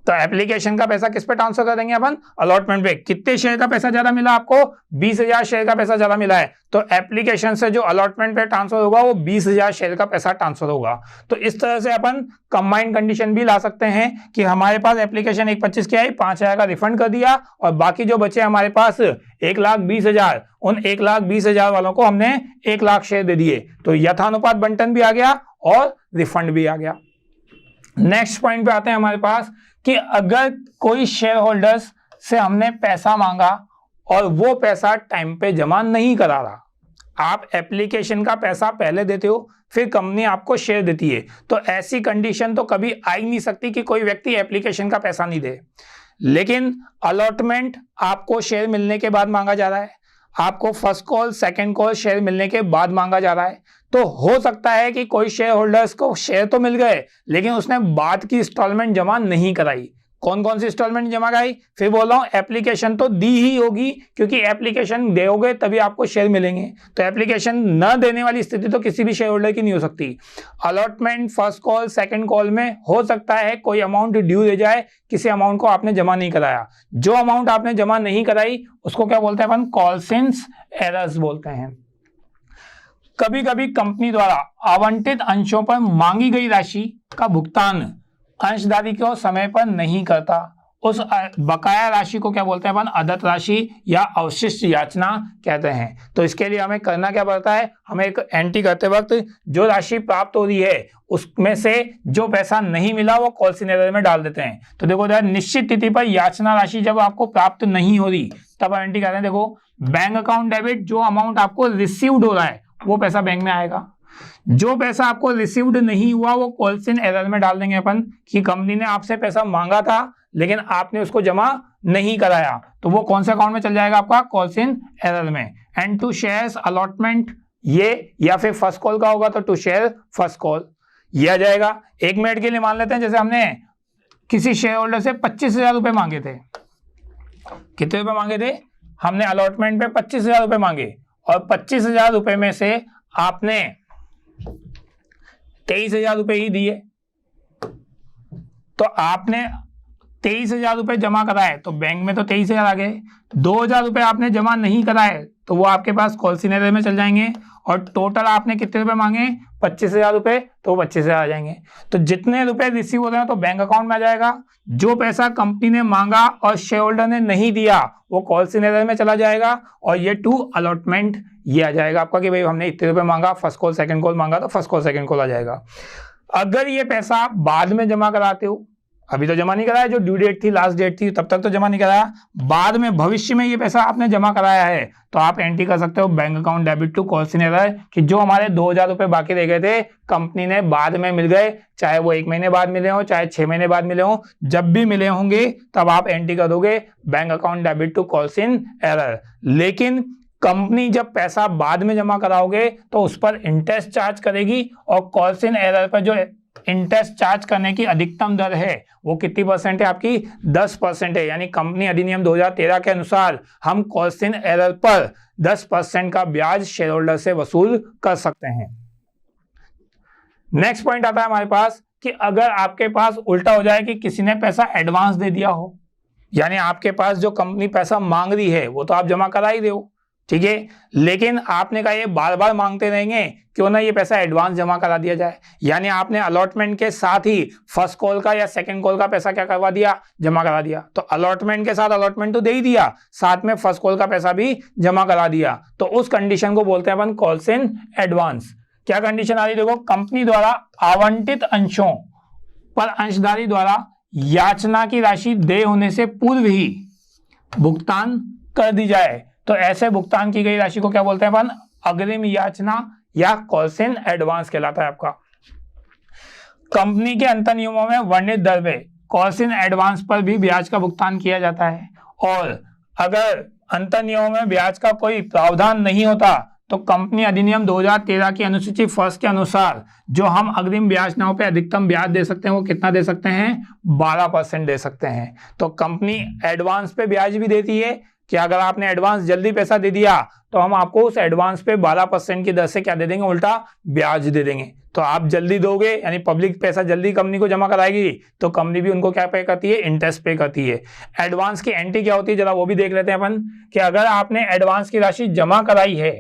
तो एप्लीकेशन का पैसा किस पे ट्रांसफर कर देंगे अपन? अलॉटमेंट पे। कितने शेयर का पैसा ज्यादा मिला आपको? 20,000 शेयर का पैसा ज्यादा मिला है, तो एप्लीकेशन से जो अलॉटमेंट पे ट्रांसफर होगा वो 20,000 शेयर का पैसा ट्रांसफर होगा। तो इस तरह से अपन कंबाइंड कंडीशन भी ला सकते हैं कि हमारे पास एप्लीकेशन 1,25,000 की आई, 5,000 का रिफंड कर दिया, और बाकी जो बचे हमारे पास 1,20,000, उन 1,20,000 वालों को हमने 1 लाख शेयर दे दिए। तो यथानुपात बंटन भी आ गया और रिफंड भी आ गया। नेक्स्ट पॉइंट पे आते हैं हमारे पास कि अगर कोई शेयर होल्डर्स से हमने पैसा मांगा और वो पैसा टाइम पे जमा नहीं करा रहा, आप एप्लीकेशन का पैसा पहले देते हो फिर कंपनी आपको शेयर देती है, तो ऐसी कंडीशन तो कभी आ ही नहीं सकती कि कोई व्यक्ति एप्लीकेशन का पैसा नहीं दे। लेकिन अलॉटमेंट आपको शेयर मिलने के बाद मांगा जा रहा है, आपको first call second call share मिलने के बाद मांगा जा रहा है। तो हो सकता है कि कोई शेयर होल्डर्स को शेयर तो मिल गए लेकिन उसने बाद की इंस्टॉलमेंट जमा नहीं कराई, कौन कौन सी इंस्टॉलमेंट जमा कराई, फिर बोल रहा हूँ एप्लीकेशन तो दी ही होगी, क्योंकि एप्लीकेशन दोगे तभी आपको शेयर मिलेंगे, तो एप्लीकेशन न देने वाली स्थिति तो किसी भी शेयर होल्डर की नहीं हो सकती। Allotment first call second call में हो सकता है कोई अमाउंट ड्यू दे जाए, किसी अमाउंट को आपने जमा नहीं कराया, जो अमाउंट आपने जमा नहीं कराई उसको क्या बोलते हैं अपन, कॉल्सिंस एरर्स बोलते हैं। कभी कभी कंपनी द्वारा आवंटित अंशों पर मांगी गई राशि का भुगतान अंशधारी को समय पर नहीं करता, उस बकाया राशि को क्या बोलते हैं अपन, अदत्त राशि या अवशिष्ट याचना कहते हैं। तो इसके लिए हमें करना क्या पड़ता है, हमें एक एंट्री करते वक्त जो राशि प्राप्त हो रही है उसमें से जो पैसा नहीं मिला वो कॉल्सिंग एरर में डाल देते हैं। तो देखो निश्चित तिथि पर याचना राशि जब आपको प्राप्त नहीं हो रही तब एंट्री करते हैं, देखो बैंक अकाउंट डेबिट, जो अमाउंट आपको रिसीव्ड हो रहा है वो पैसा बैंक में आएगा, जो पैसा आपको रिसीव्ड नहीं हुआ वो कॉल्सिंग एरर में डाल देंगे अपन कि कंपनी ने आपसे पैसा मांगा था लेकिन आपने उसको जमा नहीं कराया, तो वो कौन से अकाउंट में चल जाएगा आपका, कॉल्सिंग एरर में। एंड टू शेयर्स अलॉटमेंट, ये या फिर फर्स्ट कॉल का होगा तो टू शेयर फर्स्ट कॉल ये आ जाएगा। 1 मिनट के लिए मान लेते हैं जैसे हमने किसी शेयर होल्डर से 25,000 रुपए मांगे थे, कितने रुपए मांगे थे, हमने अलॉटमेंट पे 25,000 रुपए मांगे और 25,000 रुपए में से आपने 23,000 रुपए ही दिए, तो आपने 23,000 रुपए जमा कराए तो बैंक में तो 23,000 आ गए, 2,000 रुपए आपने जमा नहीं कराए तो वो आपके पास कॉल्सिंग एरर में चल जाएंगे, और टोटल आपने कितने रुपए मांगे, 25,000 रुपए, तो 25,000 आ जाएंगे। तो जितने रुपए रिसीव हो रहे हैं तो बैंक अकाउंट में आ जाएगा, जो पैसा कंपनी ने मांगा और शेयर होल्डर ने नहीं दिया वो कॉल्सिंग एरर में चला जाएगा, और ये टू अलॉटमेंट ये आ जाएगा आपका कि भाई हमने इतने रुपए मांगा, फर्स्ट कॉल सेकंड कॉल मांगा तो फर्स्ट कॉल सेकंड कॉल आ जाएगा। अगर ये पैसा आप बाद में जमा कराते हो, अभी तो जमा नहीं कराया, जो ड्यू डेट थी लास्ट डेट थी तब तक तो जमा नहीं कराया, बाद में भविष्य में ये पैसा आपने जमा कराया है तो आप एंट्री कर सकते हो bank account debit to calls in arrear कि जो हमारे 2,000 रुपए बाकी रह गए थे कंपनी ने बाद में मिल गए, चाहे वो 1 महीने बाद मिले हो चाहे 6 महीने बाद मिले हो, जब भी मिले होंगे तब आप एंट्री कर दोगे bank account debit to calls in arrear. लेकिन कंपनी जब पैसा बाद में जमा कराओगे तो उस पर इंटरेस्ट चार्ज करेगी, और कॉल्सिंग एरर पर जो इंटरेस्ट चार्ज करने की अधिकतम दर है वो कितनी परसेंट है आपकी, 10% है। यानी कंपनी अधिनियम 2013 के अनुसार हम कॉल्सिंग एरर पर 10% का ब्याज शेयर होल्डर से वसूल कर सकते हैं। नेक्स्ट पॉइंट आता है हमारे पास कि अगर आपके पास उल्टा हो जाए कि किसी ने पैसा एडवांस दे दिया हो, यानी आपके पास जो कंपनी पैसा मांग रही है वो तो आप जमा करा ही दो, ठीक है, लेकिन आपने कहा ये बार बार मांगते रहेंगे, क्यों ना ये पैसा एडवांस जमा करा दिया जाए। यानी आपने अलॉटमेंट के साथ ही फर्स्ट कॉल का या सेकंड कॉल का पैसा क्या करवा दिया, जमा करा दिया। तो अलॉटमेंट के साथ अलॉटमेंट तो दे ही दिया, साथ में फर्स्ट कॉल का पैसा भी जमा करा दिया, तो उस कंडीशन को बोलते हैं अपन कॉल्सिंग एडवांस। क्या कंडीशन आ रही, देखो कंपनी द्वारा आवंटित अंशों पर अंशधारी द्वारा याचना की राशि देय होने से पूर्व ही भुगतान कर दी जाए, तो ऐसे भुगतान की गई राशि को क्या बोलते हैं अपन, अग्रिम याचना या कॉल्सिंग एडवांस कहलाता है आपका। कंपनी के अंतर नियमों में वर्णित दर में कॉल्सिंग एडवांस पर भी ब्याज का भुगतान किया जाता है, और अगर अंतर नियमों में ब्याज का कोई प्रावधान नहीं होता तो कंपनी अधिनियम 2013 की अनुसूची 1 के अनुसार जो हम अग्रिम ब्याजनाओं पे अधिकतम ब्याज दे सकते हैं वो कितना दे सकते हैं, 12% दे सकते हैं। तो कंपनी एडवांस पे ब्याज भी देती है कि अगर आपने एडवांस जल्दी पैसा दे दिया तो हम आपको उस एडवांस पे 12% की दर से क्या दे देंगे, उल्टा ब्याज दे देंगे। तो आप जल्दी दोगे यानी पब्लिक पैसा जल्दी कंपनी को जमा कराएगी तो कंपनी भी उनको क्या पे करती है, इंटरेस्ट पे करती है। एडवांस की एंट्री क्या होती है जरा वो भी देख लेते हैं अपन कि अगर आपने एडवांस की राशि जमा कराई है,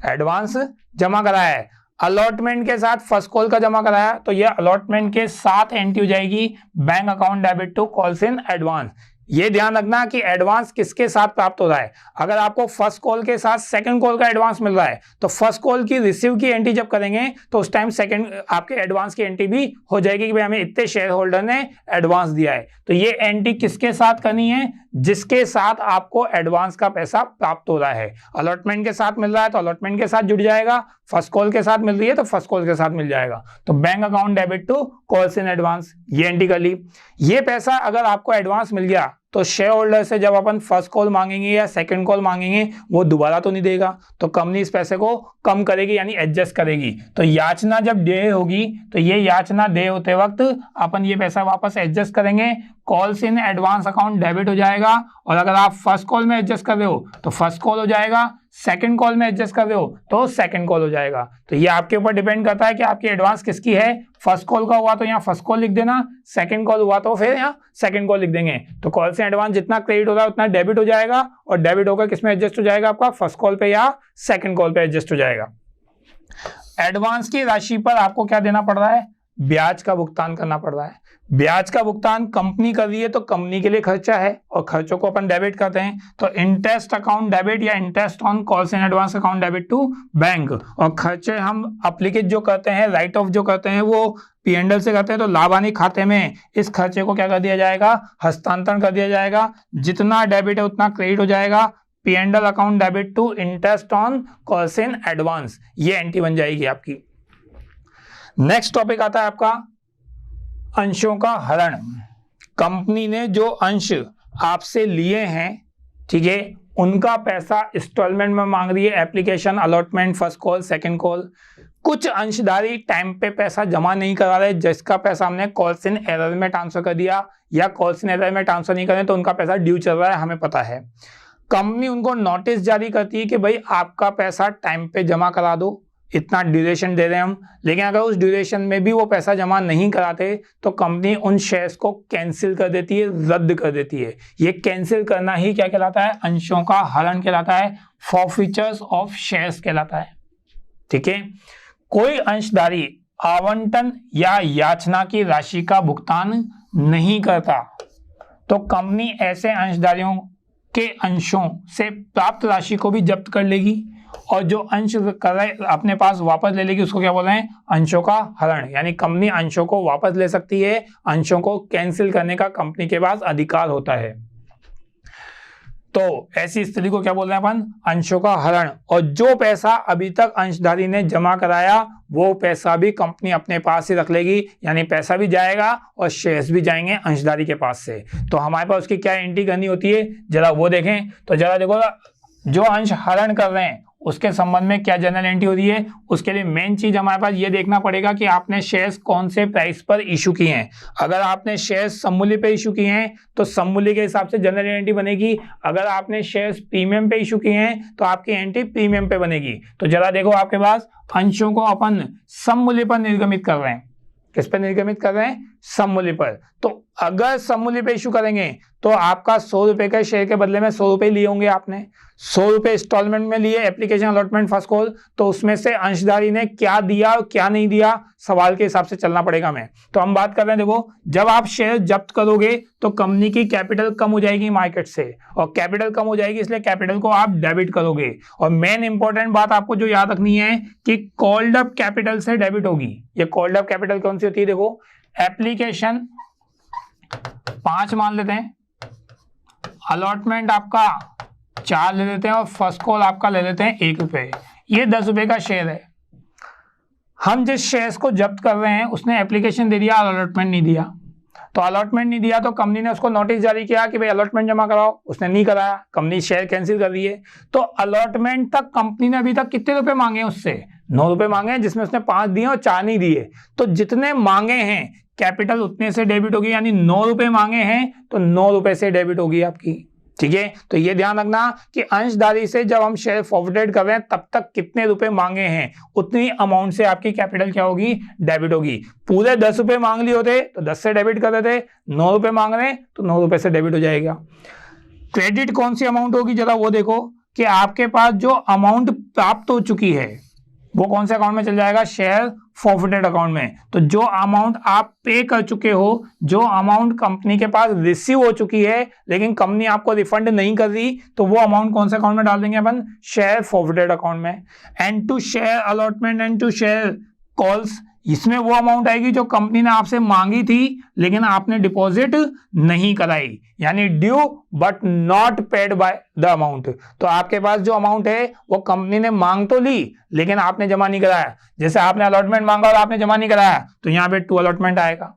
एडवांस जमा कराया है, अलॉटमेंट के साथ फर्स्ट कॉल का जमा कराया तो ये अलॉटमेंट के साथ एंट्री हो जाएगी bank account debit to calls in advance. ये ध्यान रखना कि एडवांस किसके साथ प्राप्त हो रहा है। अगर आपको फर्स्ट कॉल के साथ सेकंड कॉल का एडवांस मिल रहा है तो फर्स्ट कॉल की रिसीव की एंट्री जब करेंगे तो उस टाइम सेकंड आपके एडवांस की एंट्री भी हो जाएगी कि भाई हमें इतने शेयर होल्डर ने एडवांस दिया है। तो ये एंट्री किसके साथ करनी है, जिसके साथ आपको एडवांस का पैसा प्राप्त हो रहा है। अलॉटमेंट के साथ मिल रहा है तो अलॉटमेंट के साथ जुड़ जाएगा, फर्स्ट कॉल के साथ मिल रही है तो फर्स्ट कॉल के साथ मिल जाएगा। तो bank account debit to calls in advance, ये एंट्री कर ली। ये पैसा अगर आपको एडवांस मिल गया तो शेयर होल्डर से जब अपन फर्स्ट कॉल मांगेंगे या सेकंड कॉल मांगेंगे वो दोबारा तो नहीं देगा, तो कंपनी इस पैसे को कम करेगी यानी एडजस्ट करेगी। तो याचना जब दे होगी तो ये याचना दे होते वक्त अपन ये पैसा वापस एडजस्ट करेंगे, calls in advance account debit हो जाएगा। और अगर आप फर्स्ट कॉल में एडजस्ट कर रहे हो तो फर्स्ट कॉल हो जाएगा, सेकंड कॉल में एडजस्ट कर रहे हो तो सेकंड कॉल हो जाएगा। तो ये आपके ऊपर डिपेंड करता है कि आपकी एडवांस किसकी है। फर्स्ट कॉल का हुआ तो यहाँ फर्स्ट कॉल लिख देना, सेकंड कॉल हुआ तो फिर यहाँ सेकंड कॉल लिख देंगे। तो कॉल से एडवांस जितना क्रेडिट होगा उतना डेबिट हो जाएगा, और डेबिट होकर किसमें एडजस्ट हो जाएगा आपका, फर्स्ट कॉल पे या सेकंड कॉल पे एडजस्ट हो जाएगा। एडवांस की राशि पर आपको क्या देना पड़ रहा है, ब्याज का भुगतान करना पड़ रहा है। ब्याज का भुगतान कंपनी कर रही है तो कंपनी के लिए खर्चा है और खर्चों को अपन डेबिट करते हैं। तो इंटरेस्ट अकाउंट डेबिट या interest on calls in advance account debit to bank. और खर्चे हम अप्लीकेट जो करते हैं, राइट ऑफ जो करते हैं वो P&L से करते हैं, तो लाभ हानि खाते में इस खर्चे को क्या कर दिया जाएगा, हस्तांतरण कर दिया जाएगा। जितना डेबिट है उतना क्रेडिट हो जाएगा। P&L account debit to interest on calls in advance, ये एंट्री बन जाएगी आपकी। नेक्स्ट टॉपिक आता है आपका अंशों का हरण। कंपनी ने जो अंश आपसे लिए हैं, ठीक है, उनका पैसा इंस्टॉलमेंट में मांग रही है, application, allotment, first call, second call. कुछ अंशधारी टाइम पे पैसा जमा नहीं करा रहे, जिसका पैसा हमने कॉल्स इन एरर में ट्रांसफर कर दिया या कॉल्स इन एरर में ट्रांसफर नहीं करें तो उनका पैसा ड्यू चल रहा है, हमें पता है। कंपनी उनको नोटिस जारी करती है कि भाई आपका पैसा टाइम पे जमा करा दो, इतना ड्यूरेशन दे रहे हैं हम। लेकिन अगर उस ड्यूरेशन में भी वो पैसा जमा नहीं कराते तो कंपनी उन शेयर्स को कैंसिल कर देती है, रद्द कर देती है। ये कैंसिल करना ही क्या कहलाता है, अंशों का हरण कहलाता है, फॉरफीचर्स ऑफ शेयर्स कहलाता है। ठीक है, कोई अंशधारी आवंटन या याचना की राशि का भुगतान नहीं करता तो कंपनी ऐसे अंशधारियों के अंशों से प्राप्त राशि को भी जब्त कर लेगी और जो अंश कर रहे अपने पास वापस ले लेगी, उसको क्या बोल रहे हैं, अंशों का हरण। यानी कंपनी अंशों को वापस ले सकती है, अंशों को कैंसिल करने का कंपनी के पास अधिकार होता है। तो ऐसी स्थिति को क्या बोल रहे हैं अपन, अंशों का हरण। और जो पैसा अभी तक अंशधारी ने जमा कराया वो पैसा भी कंपनी अपने पास ही रख लेगी, यानी पैसा भी जाएगा और शेयर्स भी जाएंगे अंशधारी के पास से। तो हमारे पास उसकी क्या एंट्री करनी होती है, जरा वो देखें। तो जरा देखो, जो अंश हरण कर रहे हैं उसके संबंध में क्या जनरल एंट्री हो रही है। उसके लिए मेन चीज हमारे पास ये देखना पड़ेगा कि आपने शेयर्स कौन से प्राइस पर इशू किए हैं। अगर आपने शेयर्स सममूल्य पे इशू किए हैं तो सममूल्य के हिसाब से जनरल एंट्री बनेगी। अगर आपने शेयर्स प्रीमियम पे इशू किए हैं तो आपकी एंट्री प्रीमियम पे बनेगी। तो जरा देखो, आपके पास अंशों को अपन सममूल्य पर निर्गमित कर रहे हैं। किस पर निर्गमित कर रहे हैं, सममूल्य पर। तो अगर सममूल्य पे इशू करेंगे तो आपका 100 रुपए के शेयर के बदले में 100 रुपए लिए होंगे, आपने 100 रुपए इंस्टॉलमेंट में लिए, एप्लीकेशन, अलॉटमेंट, फर्स्ट कॉल। तो उसमें से अंशधारी ने क्या दिया और क्या नहीं दिया, सवाल के हिसाब से चलना पड़ेगा हमें। तो हम बात कर रहे हैं, देखो, जब आप शेयर जब्त करोगे तो कंपनी की कैपिटल कम हो जाएगी मार्केट से, और कैपिटल कम हो जाएगी इसलिए कैपिटल को आप डेबिट करोगे। और मेन इंपॉर्टेंट बात आपको जो याद रखनी है कि कॉल्ड अप कैपिटल से डेबिट होगी। ये कॉल्ड अप कैपिटल कौन सी होती है, देखो, एप्लीकेशन 5 मान लेते हैं, अलॉटमेंट आपका 4 ले लेते हैं और फर्स्ट कॉल आपका ले लेते हैं 1 रुपए। ये 10 रुपए का शेयर है। हम जिस शेयर्स को जब्त कर रहे हैं उसने एप्लीकेशन दे दिया, अलॉटमेंट नहीं दिया। तो अलॉटमेंट नहीं दिया तो कंपनी ने उसको नोटिस जारी किया कि भाई अलॉटमेंट जमा कराओ, उसने नहीं कराया, कंपनी शेयर कैंसिल कर दी है। तो अलॉटमेंट तक कंपनी ने अभी तक कितने रुपए मांगे उससे, 9 रुपए मांगे, जिसमें उसने 5 दिए और 4 नहीं दिए। तो जितने मांगे हैं कैपिटल उतने से डेबिट होगी, यानी 9 रुपए मांगे हैं तो 9 रुपए से डेबिट होगी आपकी। ठीक है, तो ये ध्यान रखना कि अंशधारी से जब हम शेयर फॉरवर्डेड कर रहे हैं तब तक कितने रुपए मांगे हैं उतनी अमाउंट से आपकी कैपिटल क्या होगी, डेबिट होगी। पूरे 10 रुपए मांग लिए होते तो 10 से डेबिट कर देते, 9 रुपए मांग रहे हैं तो 9 रुपए से डेबिट हो जाएगा। क्रेडिट कौन सी अमाउंट होगी, जरा वो देखो कि आपके पास जो अमाउंट प्राप्त हो चुकी है वो कौन से अकाउंट में चल जाएगा, शेयर फॉरवर्डेड अकाउंट में। तो जो अमाउंट आप पे कर चुके हो, जो अमाउंट कंपनी के पास रिसीव हो चुकी है लेकिन कंपनी आपको रिफंड नहीं कर रही, तो वो अमाउंट कौन से अकाउंट में डाल देंगे अपन, शेयर फॉरवर्डेड अकाउंट में। And to share allotment and to share calls, इसमें वो अमाउंट आएगी जो कंपनी ने आपसे मांगी थी लेकिन आपने डिपॉजिट नहीं कराई, यानी due but not paid by the amount. तो आपके पास जो अमाउंट है वो कंपनी ने मांग तो ली लेकिन आपने जमा नहीं कराया। जैसे आपने अलॉटमेंट मांगा और आपने जमा नहीं कराया तो यहाँ पे 2 अलॉटमेंट आएगा।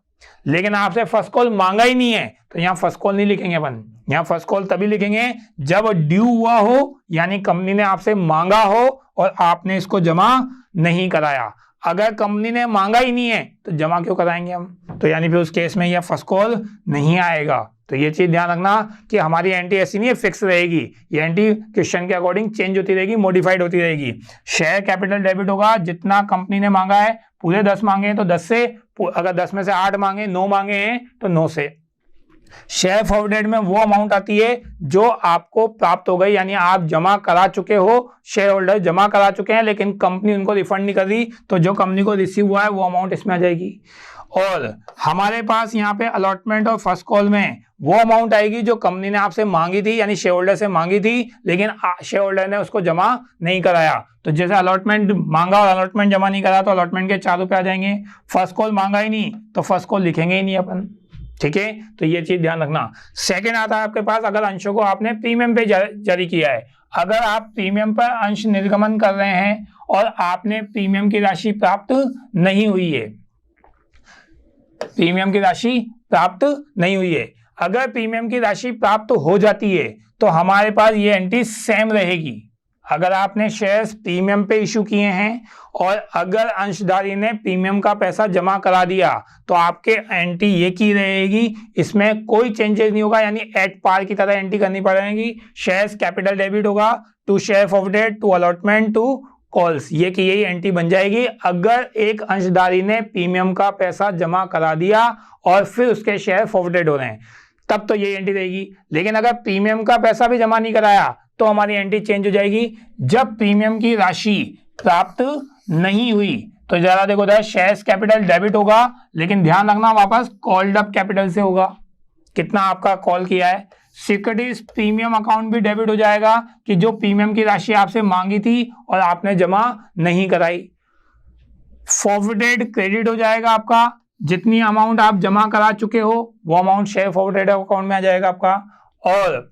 लेकिन आपसे फर्स्ट कॉल मांगा ही नहीं है तो यहाँ फर्स्ट कॉल नहीं लिखेंगे अपन, यहाँ फर्स्ट कॉल तभी लिखेंगे जब ड्यू हुआ हो, यानी कंपनी ने आपसे मांगा हो और आपने इसको जमा नहीं कराया। अगर कंपनी ने मांगा ही नहीं है तो जमा क्यों कराएंगे हम, तो यानी फिर उस केस में यह फर्स्ट कॉल नहीं आएगा। तो ये चीज ध्यान रखना कि हमारी एंट्री ऐसी नहीं है फिक्स रहेगी, ये एंट्री क्वेश्चन के अकॉर्डिंग चेंज होती रहेगी, मॉडिफाइड होती रहेगी। शेयर कैपिटल डेबिट होगा जितना कंपनी ने मांगा है, पूरे 10 मांगे हैं तो 10 से, अगर 10 में से 8 मांगे, 9 मांगे हैं तो 9 से। शेयर फॉरवर्डेड में वो अमाउंट आती है जो आपको प्राप्त हो गई, यानी आप जमा करा चुके हो, शेयर होल्डर जमा करा चुके हैं लेकिन कंपनी उनको रिफंड नहीं कर रही, तो जो कंपनी को रिसीव हुआ है वो अमाउंट इसमें आ जाएगी। और हमारे पास यहाँ पे अलॉटमेंट और फर्स्ट कॉल में वो अमाउंट आएगी जो कंपनी ने आपसे मांगी थी, यानी शेयर होल्डर से मांगी थी लेकिन शेयर होल्डर ने उसको जमा नहीं कराया। तो जैसे अलॉटमेंट मांगा और अलॉटमेंट जमा नहीं करा तो अलॉटमेंट के 4 रुपए आ जाएंगे। फर्स्ट कॉल मांगा ही नहीं तो फर्स्ट कॉल लिखेंगे ही नहीं अपन, ठीक है। तो ये चीज ध्यान रखना। सेकंड आता है आपके पास, अगर अंशों को आपने प्रीमियम पे जारी किया है, अगर आप प्रीमियम पर अंश निर्गमन कर रहे हैं और आपने प्रीमियम की राशि प्राप्त नहीं हुई है, प्रीमियम की राशि प्राप्त नहीं हुई है, अगर प्रीमियम की राशि प्राप्त हो जाती है तो हमारे पास ये एंट्री सेम रहेगी। अगर आपने शेयर्स प्रीमियम पे इशू किए हैं और अगर अंशधारी ने प्रीमियम का पैसा जमा करा दिया तो आपके एंट्री ये की रहेगी, इसमें कोई चेंजेस नहीं होगा, यानी एट पार की तरह एंट्री करनी पड़ेगी। शेयर्स कैपिटल डेबिट होगा to share forwarded to allotment to calls, ये की यही एंट्री बन जाएगी अगर एक अंशधारी ने प्रीमियम का पैसा जमा करा दिया और फिर उसके शेयर फॉरवर्डेड हो रहे हैं, तब तो ये एंट्री रहेगी। लेकिन अगर प्रीमियम का पैसा भी जमा नहीं कराया तो हमारी एंट्री चेंज हो जाएगी। जब प्रीमियम की राशि प्राप्त नहीं हुई तो जरा देखो इधर शेयर्स कैपिटल डेबिट होगा, लेकिन ध्यान रखना वापस कॉल्ड अप कैपिटल से होगा, कितना आपका कॉल किया है। सिक्योरिटीज प्रीमियम अकाउंट भी डेबिट हो जाएगा कि जो प्रीमियम की राशि आपसे मांगी थी और आपने जमा नहीं कराई। फॉरवर्डेड क्रेडिट हो जाएगा आपका, जितनी अमाउंट आप जमा करा चुके हो वो अमाउंट शेयर फॉरवर्डेड अकाउंट में आ जाएगा आपका। और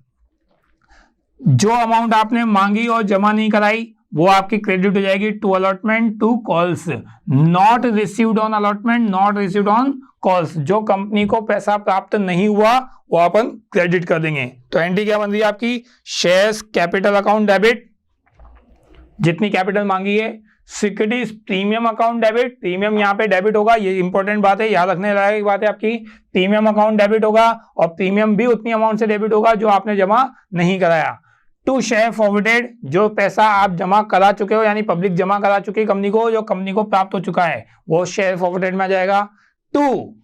जो अमाउंट आपने मांगी और जमा नहीं कराई वो आपकी क्रेडिट हो जाएगी to allotment to calls, not received on allotment, not received on calls. जो कंपनी को पैसा प्राप्त नहीं हुआ वो अपन क्रेडिट कर देंगे। तो एंट्री क्या बन रही है आपकी, शेयर्स कैपिटल अकाउंट डेबिट, जितनी कैपिटल मांगी है। Securities premium account debit, premium यहाँ पे डेबिट होगा, ये इंपॉर्टेंट बात है, याद रखने लायक बात है आपकी। प्रीमियम अकाउंट डेबिट होगा और प्रीमियम भी उतनी अमाउंट से डेबिट होगा जो आपने जमा नहीं कराया। टू शेयर फॉरवर्डेड, जो पैसा आप जमा करा चुके हो, यानी पब्लिक जमा करा चुकी है कंपनी को, जो कंपनी को प्राप्त हो चुका है वो शेयर फॉरवर्डेड में आ जाएगा। To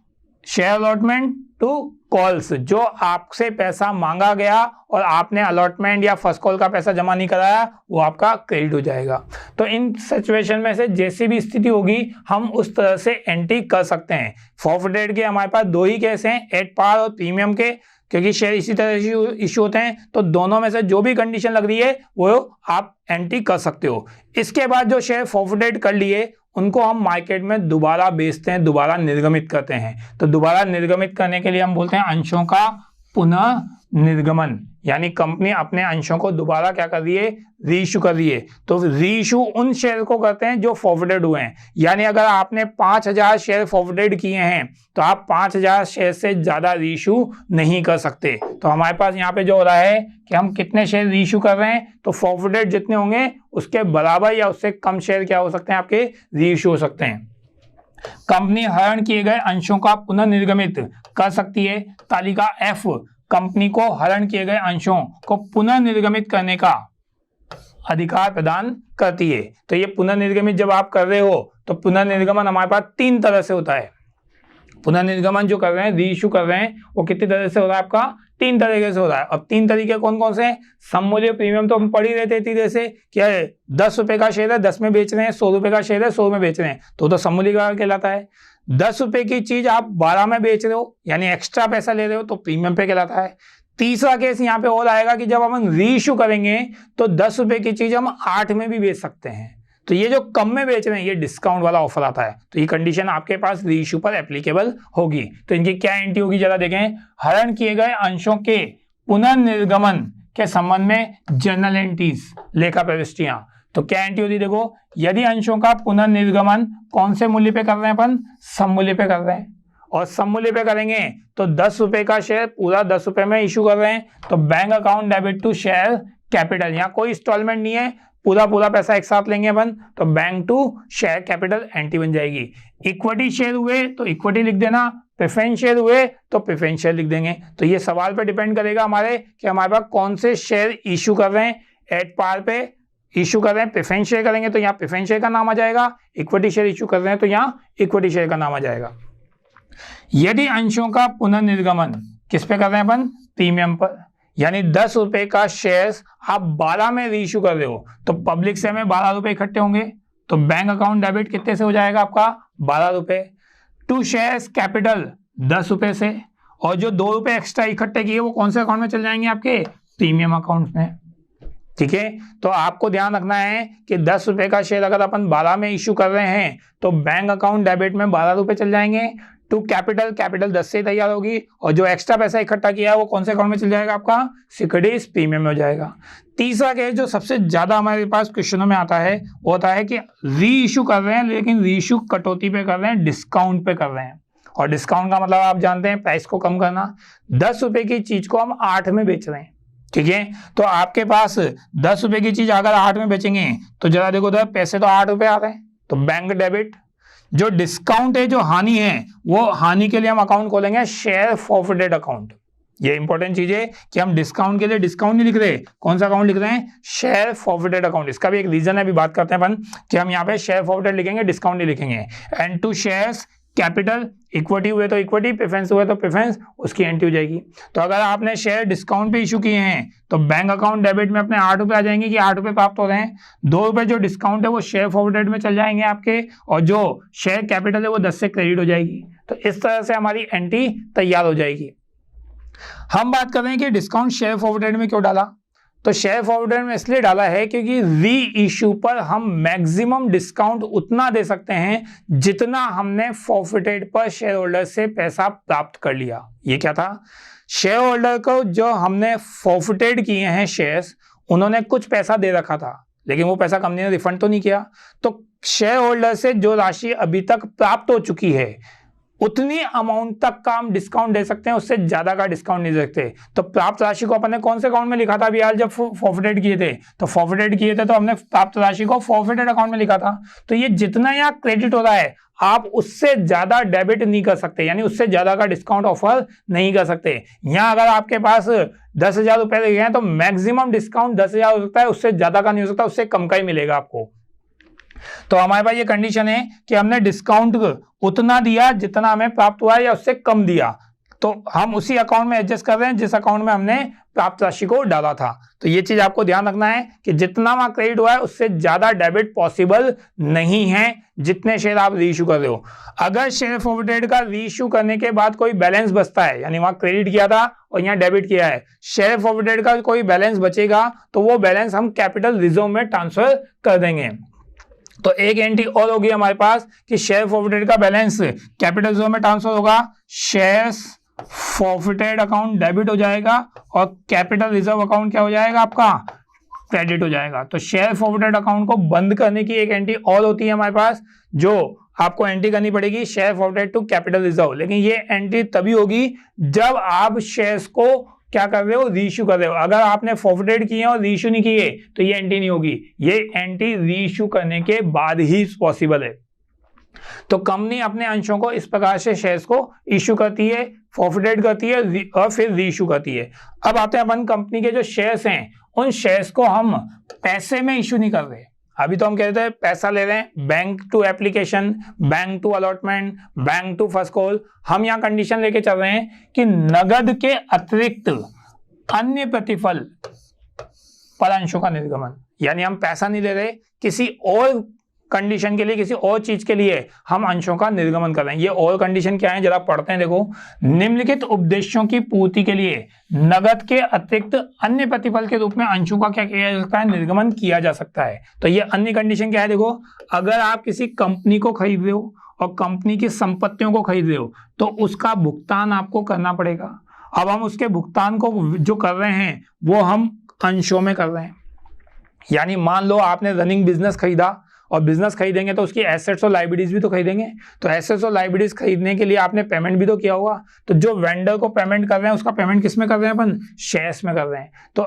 share allotment to calls, जो आपसे पैसा मांगा गया और आपने अलॉटमेंट या फर्स्ट कॉल का पैसा जमा नहीं कराया वो आपका क्रेडिट हो जाएगा। तो इन सिचुएशन में से जैसी भी स्थिति होगी हम उस तरह से एंट्री कर सकते हैं। फॉरवर्डेड के हमारे पास 2 ही केस हैं, एट पार और प्रीमियम के, क्योंकि शेयर इसी तरह इशू होते हैं, तो दोनों में से जो भी कंडीशन लग रही है वो आप एंट्री कर सकते हो। इसके बाद जो शेयर फॉरवर्डेड कर लिए उनको हम मार्केट में दोबारा बेचते हैं, दोबारा निर्गमित करते हैं। तो दोबारा निर्गमित करने के लिए हम बोलते हैं अंशों का पुनः निर्गमन, यानी कंपनी अपने अंशों को दोबारा क्या कर रही है, रीइश्यू कर रही है। तो रीइश्यू उन शेयर को करते हैं जो फॉरवर्डेड हुए हैं, यानी अगर आपने 5000 शेयर फॉरवर्डेड किए हैं तो आप 5000 शेयर से ज्यादा रीइश्यू नहीं कर सकते। तो हमारे पास यहाँ पे जो हो रहा है कि हम कितने शेयर रीइश्यू कर रहे हैं, तो फॉरवर्डेड जितने होंगे उसके बराबर या उससे कम शेयर क्या हो सकते हैं आपके रीइश्यू हो सकते हैं। कंपनी हरण किए गए अंशों का पुनर्निर्गमित कर सकती है। तालिका F कंपनी को हरण किए गए अंशों को पुनर्निर्गमित करने का अधिकार प्रदान करती है। तो ये पुनर्निर्गमित जब आप कर रहे हो तो पुनर्निर्गमन हमारे पास 3 तरह से होता है। पुनर्निर्गमन जो कर रहे हैं, रीइश्यू कर रहे हैं, वो कितनी तरह से हो रहा है आपका, 3 तरीके से हो रहा है। अब 3 तरीके कौन कौन से हैं, सममूल्य प्रीमियम तो हम पढ़ ही रहते थे, जैसे क्या है 10 रुपए का शेयर है 10 में बेच रहे हैं, 100 रुपए का शेयर है 100 में बेच रहे हैं, तो सममूल्य कहलाता है। 10 रुपए की चीज आप 12 में बेच रहे हो, यानी एक्स्ट्रा पैसा ले रहे हो, तो प्रीमियम पे कहलाता है। तीसरा केस यहाँ पे और आएगा कि जब हम रीइश्यू करेंगे तो 10 रुपए की चीज हम 8 में भी बेच सकते हैं। तो ये जो कम में बेच रहे हैं ये डिस्काउंट वाला ऑफर आता है, तो ये कंडीशन आपके पास रीइश्यू पर एप्लीकेबल होगी। तो इनकी क्या एंट्री होगी जरा देखें, हरण किए गए अंशों के पुनर्निर्गमन के संबंध में जर्नल एंट्रीज, लेखा प्रविष्टियां। तो क्या एंट्री होती है, देखो यदि अंशों का पुनर्निर्गमन कौन से मूल्य पे कर रहे हैं अपन, सममूल्य पे कर रहे हैं, और सममूल्य पे करेंगे तो 10 रुपए का शेयर पूरा 10 रुपए में इशू कर रहे हैं, तो bank account debit to share capital, यहाँ कोई इंस्टॉलमेंट नहीं है, पूरा पैसा एक साथ लेंगे अपन, तो bank to share capital entry बन जाएगी। इक्विटी शेयर हुए तो इक्विटी लिख देना, प्रेफरेंस शेयर हुए तो प्रेफरेंस शेयर लिख देंगे। तो ये सवाल पे डिपेंड करेगा हमारे कि हमारे पास कौन से शेयर इशू कर रहे हैं, एट पार पे इशू कर रहे हैं, प्रेफरेंस शेयर करेंगे तो यहाँ प्रेफरेंस शेयर का नाम आ जाएगा, इक्विटी शेयर इशू कर रहे हैं तो यहाँ इक्विटी शेयर का नाम आ जाएगा। यदि अंशों का पुनर्निर्गमन किस पे कर रहे हैं अपन, प्रीमियम पर, यानी 10 रुपए का शेयर्स आप 12 में रीइश्यू कर रहे हो तो पब्लिक से में 12 रुपए इकट्ठे होंगे, तो बैंक अकाउंट डेबिट कितने से हो जाएगा आपका 12 रुपए, टू शेयर्स कैपिटल 10 रुपए से, और जो 2 रुपए एक्स्ट्रा इकट्ठे किए वो कौन से अकाउंट में चल जाएंगे, आपके प्रीमियम अकाउंट में। ठीक है, तो आपको ध्यान रखना है कि 10 रुपए का शेयर अगर अपन 12 में इश्यू कर रहे हैं तो बैंक अकाउंट डेबिट में 12 रुपए चल जाएंगे, टू कैपिटल 10 से तैयार होगी, और जो एक्स्ट्रा पैसा इकट्ठा किया है वो कौन से अकाउंट में चल जाएगा, आपका सिक्योरिटीज प्रीमियम में हो जाएगा। तीसरा केस जो सबसे ज्यादा हमारे पास क्वेश्चनों में आता है वो होता है कि री इशू कर रहे हैं लेकिन री इशू कटौती पे कर रहे हैं, डिस्काउंट पे कर रहे हैं, और डिस्काउंट का मतलब आप जानते हैं प्राइस को कम करना। 10 रुपए की चीज को हम 8 में बेच रहे हैं, ठीक है, तो आपके पास 10 रुपए की चीज अगर 8 में बेचेंगे तो जरा देखो उधर पैसे तो 8 रुपए आ रहे हैं, तो बैंक डेबिट, जो डिस्काउंट है जो हानि है वो हानि के लिए हम अकाउंट खोलेंगे शेयर फॉरफिटेड अकाउंट। ये इंपॉर्टेंट चीज है कि हम डिस्काउंट के लिए डिस्काउंट नहीं लिख रहे, कौन सा अकाउंट लिख रहे हैं, शेयर फॉरफिटेड अकाउंट। इसका भी एक रीजन है, अभी बात करते हैं अपन कि हम यहाँ पे शेयर फॉरफिटेड लिखेंगे, डिस्काउंट नहीं लिखेंगे। And to shares capital, equity हुए तो इक्विटी, प्रेफरेंस हुए तो प्रेफरेंस, उसकी एंट्री हो जाएगी। तो अगर आपने शेयर डिस्काउंट पे इशू किए हैं तो बैंक अकाउंट डेबिट में अपने 8 रुपए आ जाएंगे कि 8 रुपए प्राप्त हो रहे हैं, 2 रुपए जो डिस्काउंट है वो शेयर फॉरवर्डेड में चल जाएंगे आपके, और जो शेयर कैपिटल है वो 10 से क्रेडिट हो जाएगी। तो इस तरह से हमारी एंट्री तैयार हो जाएगी। हम बात कर रहे हैं कि डिस्काउंट शेयर फॉरवर्डेड में क्यों डाला, तो शेयर फॉरवर्डेड में इसलिए डाला है क्योंकि री इशू पर हम मैक्सिमम डिस्काउंट उतना दे सकते हैं जितना हमने फॉरफिटेड पर शेयर होल्डर से पैसा प्राप्त कर लिया। ये क्या था, शेयर होल्डर को जो हमने फॉरफिटेड किए हैं शेयर्स, उन्होंने कुछ पैसा दे रखा था लेकिन वो पैसा कंपनी ने रिफंड तो नहीं किया, तो शेयर होल्डर से जो राशि अभी तक प्राप्त हो चुकी है उतनी अमाउंट तक का हम डिस्काउंट दे सकते हैं, उससे ज्यादा का डिस्काउंट नहीं दे सकते। तो प्राप्त राशि को अपन ने कौन से अकाउंट में लिखा था अभी यार, जब फॉरफिटेड किए थे तो हमने प्राप्त राशि को फॉरफिटेड अकाउंट में लिखा था। तो ये जितना यहाँ क्रेडिट हो रहा है आप उससे ज्यादा डेबिट नहीं कर सकते, यानी उससे ज्यादा का डिस्काउंट ऑफर नहीं कर सकते। यहाँ अगर आपके पास 10,000 रुपए लगे हैं तो मैक्सिमम डिस्काउंट 10,000 हो सकता है, उससे ज्यादा का नहीं हो सकता, उससे कम का ही मिलेगा आपको। तो हमारे पास ये कंडीशन है कि हमने डिस्काउंट उतना दिया जितना हमें प्राप्त हुआ या उससे कम दिया, तो हम उसी अकाउंट में एडजस्ट कर रहे हैं जिस अकाउंट में हमने प्राप्त राशि को डाला था। तो ये चीज आपको ध्यान रखना है कि जितना वहां क्रेडिट हुआ है उससे ज्यादा डेबिट पॉसिबल नहीं है जितने शेयर आप रीइश्यू कर रहे हो। अगर शेयर फॉरवर्डेड का रीइश्यू करने के बाद कोई बैलेंस बचता है, यानी वहां क्रेडिट किया था और यहाँ डेबिट किया है, शेयर फॉरवर्डेड का कोई बैलेंस बचेगा तो वो बैलेंस हम कैपिटल रिजर्व में ट्रांसफर कर देंगे। तो एक एंट्री और होगी हमारे पास कि शेयर फॉरवर्डेड का बैलेंस कैपिटल रिजर्व में ट्रांसफर होगा, शेयर्स फॉरफिटेड अकाउंट डेबिट हो जाएगा और कैपिटल रिजर्व अकाउंट क्या हो जाएगा आपका, क्रेडिट हो जाएगा। तो शेयर फॉरवर्डेड अकाउंट को बंद करने की एक एंट्री और होती है हमारे पास, जो आपको एंट्री करनी पड़ेगी share forwarded to capital reserve. लेकिन ये एंट्री तभी होगी जब आप शेयर्स को क्या कर रहे हो, रीइश्यू कर रहे हो। अगर आपने फॉरवर्डेड किए और रीइश्यू नहीं किए तो ये एंट्री नहीं होगी, ये एंट्री रीइश्यू करने के बाद ही पॉसिबल है। तो कंपनी अपने अंशों को इस प्रकार से शेयर्स को इश्यू करती है, फॉरवर्डेड करती है और फिर रीइश्यू करती है। अब आते हैं अपन कंपनी के जो शेयर्स हैं, उन शेयर्स को हम पैसे में इश्यू नहीं कर रहे। अभी तो हम कह रहे थे पैसा ले रहे हैं, bank to application, bank to allotment, bank to first call. हम यहाँ कंडीशन लेके चल रहे हैं कि नगद के अतिरिक्त अन्य प्रतिफल पर अंशों का निर्गमन, यानी हम पैसा नहीं ले रहे, किसी और कंडीशन के लिए, किसी और चीज के लिए हम अंशों का निर्गमन कर रहे हैं। ये और कंडीशन क्या है जरा पढ़ते हैं। देखो, निम्नलिखित उद्देश्यों की पूर्ति के लिए नगद के अतिरिक्त अन्य प्रतिफल के रूप में अंशों का क्या किया जा सकता है, निर्गमन किया जा सकता है। तो ये अन्य कंडीशन क्या है, देखो अगर आप किसी कंपनी को खरीद रहे हो और कंपनी की संपत्तियों को खरीद रहे हो तो उसका भुगतान आपको करना पड़ेगा। अब हम उसके भुगतान को जो कर रहे हैं वो हम अंशों में कर रहे हैं। यानी मान लो आपने रनिंग बिजनेस खरीदा, और बिजनेस खरीदेंगे तो उसकी एसेट्स और लाइबिलिटीज भी तो खरीदेंगे। तो एसेट्स और लाइबिलिटीज खरीदने के लिए आपने पेमेंट भी तो किया होगा। तो जो वेंडर को पेमेंट कर रहे हैं उसका पेमेंट किस में कर रहे हैं, अपन शेयर्स में कर रहे हैं। तो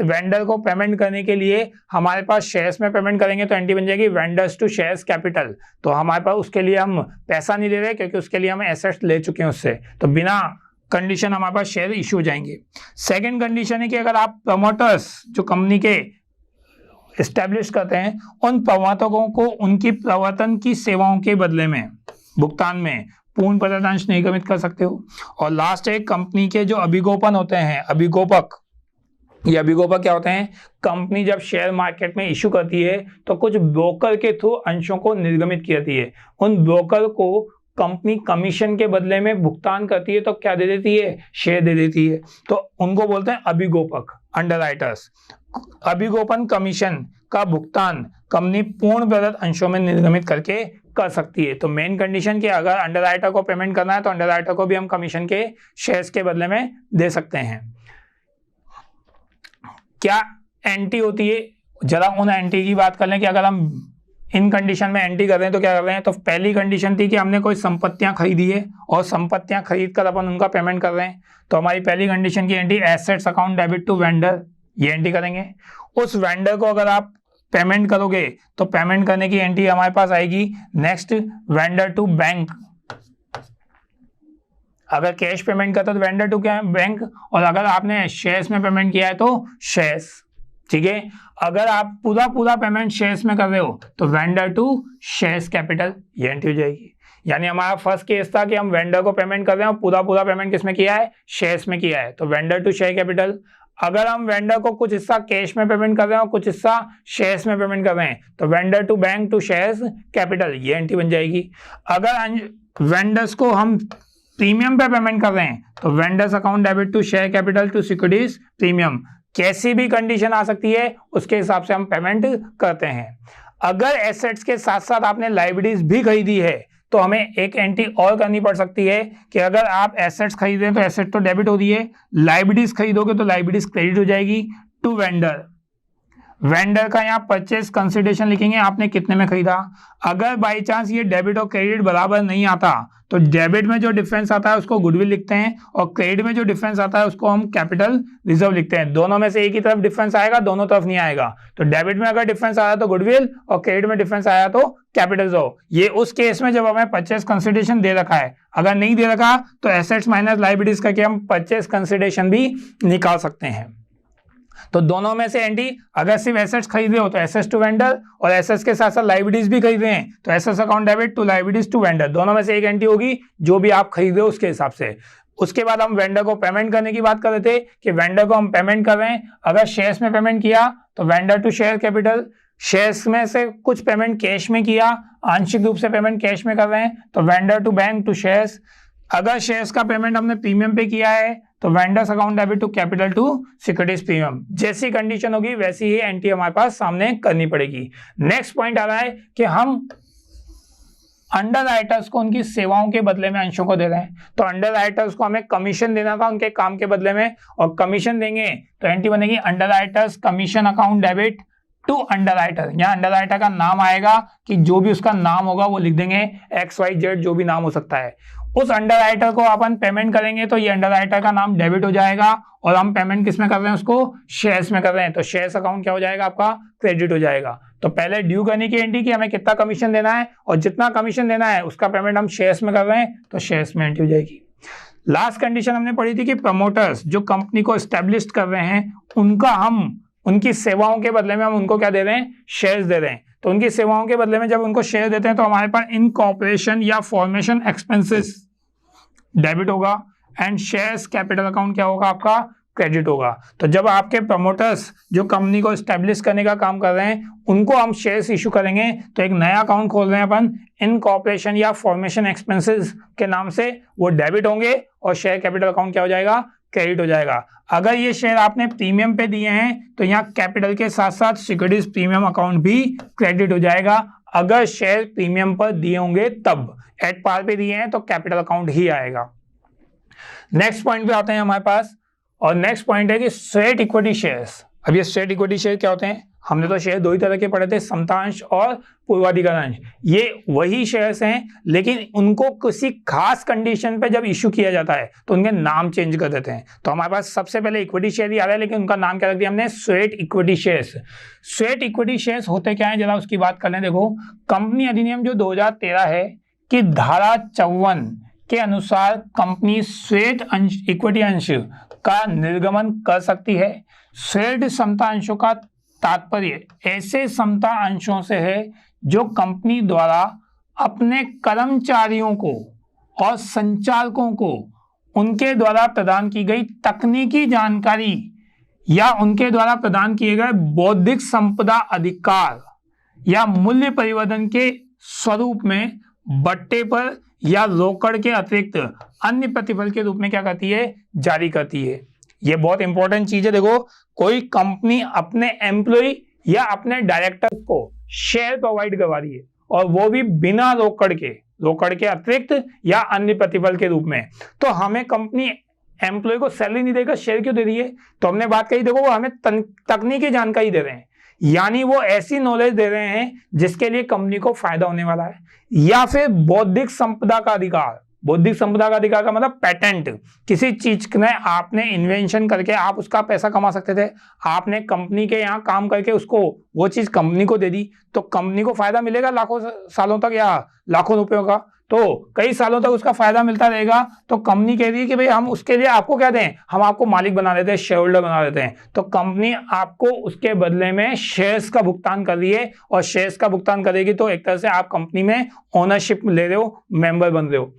वेंडर को पेमेंट करने के लिए हमारे पास शेयर्स में पेमेंट करेंगे तो एंट्री बन जाएगी वेंडर्स टू शेयर्स कैपिटल। तो हमारे पास उसके लिए हम पैसा नहीं ले रहे क्योंकि उसके लिए हम एसेट्स ले चुके हैं उससे, तो बिना कंडीशन हमारे पास शेयर इशू हो जाएंगे। सेकेंड कंडीशन है कि अगर आप प्रमोटर्स जो कंपनी के एस्टेब्लिश करते हैं, उन प्रवर्तकों को उनकी प्रवर्तन की सेवाओं के बदले में भुगतान में पूर्ण प्रतिशत निर्गमित कर सकते हो। और लास्ट है कंपनी के जो अभिगोपन होते हैं, अभिगोपक। ये अभिगोपक क्या होते हैं, कंपनी जब शेयर मार्केट में इशू करती है तो कुछ ब्रोकर के थ्रू अंशों को निर्गमित करती है। उन ब्रोकर को कंपनी कमीशन के बदले में भुगतान करती है तो क्या दे देती है, शेयर दे देती है। तो उनको बोलते हैं अभिगोपक, अंडरराइटर्स। अभिगोपन कमीशन का भुगतान कंपनी पूर्ण प्रदत्त अंशों में निर्गमित करके कर सकती है। तो मेन कंडीशन कि अगर अंडरराइटर को पेमेंट करना है तो अंडरराइटर को भी हम कमीशन के शेयर्स के बदले में दे सकते हैं। क्या एंटी होती है, जरा उन एंटी की बात कर लें कि अगर हम इन कंडीशन में एंटी कर रहे हैं तो क्या कर रहे हैं। तो पहली कंडीशन थी कि हमने कोई संपत्तियां खरीदी है और संपत्तियां खरीद कर अपन उनका पेमेंट कर रहे हैं। तो हमारी पहली कंडीशन की entry assets account debit to vendor, ये एंट्री करेंगे। उस वेंडर को अगर आप पेमेंट करोगे तो पेमेंट करने की एंट्री हमारे पास आएगी। नेक्स्ट, वेंडर टू बैंक, अगर कैश पेमेंट करता तो वेंडर टू क्या, बैंक। और अगर आपने शेयर्स में पेमेंट किया है तो शेयर्स, ठीक है। अगर आप पूरा पेमेंट शेयर्स में कर रहे हो तो वेंडर टू शेयर्स कैपिटल, ये एंट्री हो जाएगी। यानी हमारा फर्स्ट केस था कि हम वेंडर को पेमेंट कर रहे हैं और पूरा पेमेंट किसमें किया है, शेयर्स में किया है, तो वेंडर टू शेयर कैपिटल। अगर हम वेंडर को कुछ हिस्सा कैश में पेमेंट कर रहे हैं और कुछ हिस्सा शेयर्स में पेमेंट कर रहे हैं तो vendor to bank to shares capital, ये एंट्री बन जाएगी। अगर वेंडर्स को हम प्रीमियम पे पेमेंट कर रहे हैं तो vendors account debit to share capital to securities premium. कैसी भी कंडीशन आ सकती है उसके हिसाब से हम पेमेंट करते हैं। अगर एसेट्स के साथ साथ आपने लाइबिलिटीज भी खरीदी है तो हमें एक एंट्री और करनी पड़ सकती है कि अगर आप एसेट्स खरीद रहे हैं तो एसेट तो डेबिट हो रही है, लाइबिलिटीज खरीदोगे तो लाइबिलिटीज क्रेडिट हो जाएगी टू वेंडर। वेंडर का यहाँ परचेज कंसिडरेशन लिखेंगे, आपने कितने में खरीदा। अगर बाई चांस ये डेबिट और क्रेडिट बराबर नहीं आता तो डेबिट में जो डिफरेंस आता है उसको गुडविल लिखते हैं और क्रेडिट में जो डिफरेंस आता है उसको हम कैपिटल रिजर्व लिखते हैं। दोनों में से एक ही तरफ डिफरेंस आएगा, दोनों तरफ नहीं आएगा। तो डेबिट में अगर डिफरेंस आया तो गुडविल और क्रेडिट में डिफरेंस आया तो कैपिटल रिजर्व। ये उस केस में जब हमें परचेज कंसिडरेशन दे रखा है, अगर नहीं दे रखा तो एसेट्स माइनस लायबिलिटीज करके हम परचेज कंसिडरेशन भी निकाल सकते हैं। तो दोनों में से एंट्री, अगर सिर्फ एसेट्स खरीद रहे हो तो एसेट्स टू वेंडर और एसेट्स के साथ साथ लायबिलिटीज भी खरीद रहे हैं तो assets account debit to liabilities to vendor. दोनों में से एक एंट्री होगी जो भी आप खरीद रहे हो उसके हिसाब से। उसके बाद हम वेंडर को पेमेंट करने की बात कर रहे थे कि वेंडर को हम पेमेंट कर रहे हैं। अगर शेयर्स में पेमेंट किया तो vendor to share capital, shares में से कुछ पेमेंट कैश में किया, आंशिक रूप से पेमेंट कैश में कर रहे हैं तो vendor to bank to shares. अगर शेयर्स का पेमेंट हमने प्रीमियम पे किया है तो vendors account debit to capital to securities premium. जैसी कंडीशन होगी वैसी ही एंट्री हमारे पास सामने करनी पड़ेगी। नेक्स्ट पॉइंट आ रहा है कि हम अंडरराइटर्स को उनकी सेवाओं के बदले में अंशों को दे रहे हैं। तो अंडरराइटर्स को हमें कमीशन देना था उनके काम के बदले में, और कमीशन देंगे तो एंट्री बनेगी underwriters commission account debit to underwriter. यहाँ अंडरराइटर का नाम आएगा कि जो भी उसका नाम होगा वो लिख देंगे, XYZ जो भी नाम हो सकता है। उस अंडरराइटर को अपन पेमेंट करेंगे तो ये अंडरराइटर का नाम डेबिट हो जाएगा और हम पेमेंट किस में कर रहे हैं, उसको शेयर्स में कर रहे हैं तो शेयर्स अकाउंट क्या हो जाएगा, आपका क्रेडिट हो जाएगा। तो पहले ड्यू करने की एंट्री की हमें कितना कमीशन देना है और जितना कमीशन देना है उसका पेमेंट हम शेयर्स में कर रहे हैं तो शेयर्स में एंट्री हो जाएगी। लास्ट कंडीशन हमने पढ़ी थी कि प्रमोटर्स जो कंपनी को एस्टेब्लिश कर रहे हैं उनका हम उनकी सेवाओं के बदले में हम उनको क्या दे रहे हैं, शेयर्स दे रहे हैं। तो उनकी सेवाओं के बदले में जब उनको शेयर देते हैं तो हमारे पास इनकॉर्पोरेशन या फॉर्मेशन एक्सपेंसेस डेबिट होगा एंड शेयर्स कैपिटल अकाउंट क्या होगा, आपका क्रेडिट होगा। तो जब आपके प्रमोटर्स जो कंपनी को स्टैब्लिश करने का काम कर रहे हैं उनको हम शेयर्स इशू करेंगे, तो एक नया अकाउंट खोल रहे हैं अपन, इनकॉर्पोरेशन या फॉर्मेशन एक्सपेंसेस के नाम से, वो डेबिट होंगे और शेयर कैपिटल अकाउंट क्या हो जाएगा, क्रेडिट हो जाएगा। अगर ये शेयर आपने प्रीमियम पे दिए हैं तो यहाँ कैपिटल के साथ साथ सिक्योरिटीज प्रीमियम अकाउंट भी क्रेडिट हो जाएगा। अगर शेयर प्रीमियम पर दिए होंगे तब, एट पार पे दिए हैं तो कैपिटल अकाउंट ही आएगा। नेक्स्ट पॉइंट पे आते हैं हमारे पास, और नेक्स्ट पॉइंट है कि स्ट्रेट इक्विटी शेयर्स। अब ये स्ट्रेट इक्विटी शेयर क्या होते हैं, हमने तो शेयर दो ही तरह के पढ़े थे, समतांश और पूर्वाधिकार अंश। ये वही शेयर्स हैं लेकिन उनको किसी खास कंडीशन पे जब इशू किया जाता है तो उनके नाम चेंज कर देते हैं। तो हमारे पास सबसे पहले इक्विटी शेयर ही आ रहा है लेकिन उनका नाम क्या रख दिया हमने, straight equity shares. Straight equity shares होते क्या है, जरा उसकी बात कर लें। देखो, कंपनी अधिनियम जो 2013 है कि धारा 54 के अनुसार कंपनी स्ट्रेट इक्विटी अंश का निर्गमन कर सकती है। स्ट्रेट समता अंशों का तात्पर्य ऐसे समता अंशों से है जो कंपनी द्वारा अपने कर्मचारियों को और संचालकों को उनके द्वारा प्रदान की गई तकनीकी जानकारी या उनके द्वारा प्रदान किए गए बौद्धिक संपदा अधिकार या मूल्य परिवर्तन के स्वरूप में बट्टे पर या रोकड़ के अतिरिक्त अन्य प्रतिफल के रूप में क्या करती है, जारी करती है। ये बहुत इंपॉर्टेंट चीज है। देखो, कोई कंपनी अपने एम्प्लॉय या अपने डायरेक्टर को शेयर प्रोवाइड करवा रही है और वो भी बिना रोकड़ के अतिरिक्त या अन्य प्रतिफल के रूप में, तो हमें कंपनी एम्प्लॉय को सैलरी नहीं देकर शेयर क्यों दे रही है? तो हमने बात कही, देखो वो हमें तकनीकी जानकारी दे रहे हैं, यानी वो ऐसी नॉलेज दे रहे हैं जिसके लिए कंपनी को फायदा होने वाला है। या फिर बौद्धिक संपदा का अधिकार। बौद्धिक संपदा का अधिकार का मतलब पेटेंट, किसी चीज में आपने इन्वेंशन करके आप उसका पैसा कमा सकते थे, आपने कंपनी के यहाँ काम करके उसको वो चीज कंपनी को दे दी, तो कंपनी को फायदा मिलेगा लाखों सालों तक या लाखों रुपयों का, तो कई सालों तक उसका फायदा मिलता रहेगा। तो कंपनी कह रही है कि भाई हम उसके लिए आपको क्या दें, हम आपको मालिक बना देते हैं, शेयर होल्डर बना देते हैं। तो कंपनी आपको उसके बदले में शेयर्स का भुगतान कर रही है, और शेयर्स का भुगतान करेगी तो एक तरह से आप कंपनी में ओनरशिप ले रहे हो, मेंबर बन रहे हो।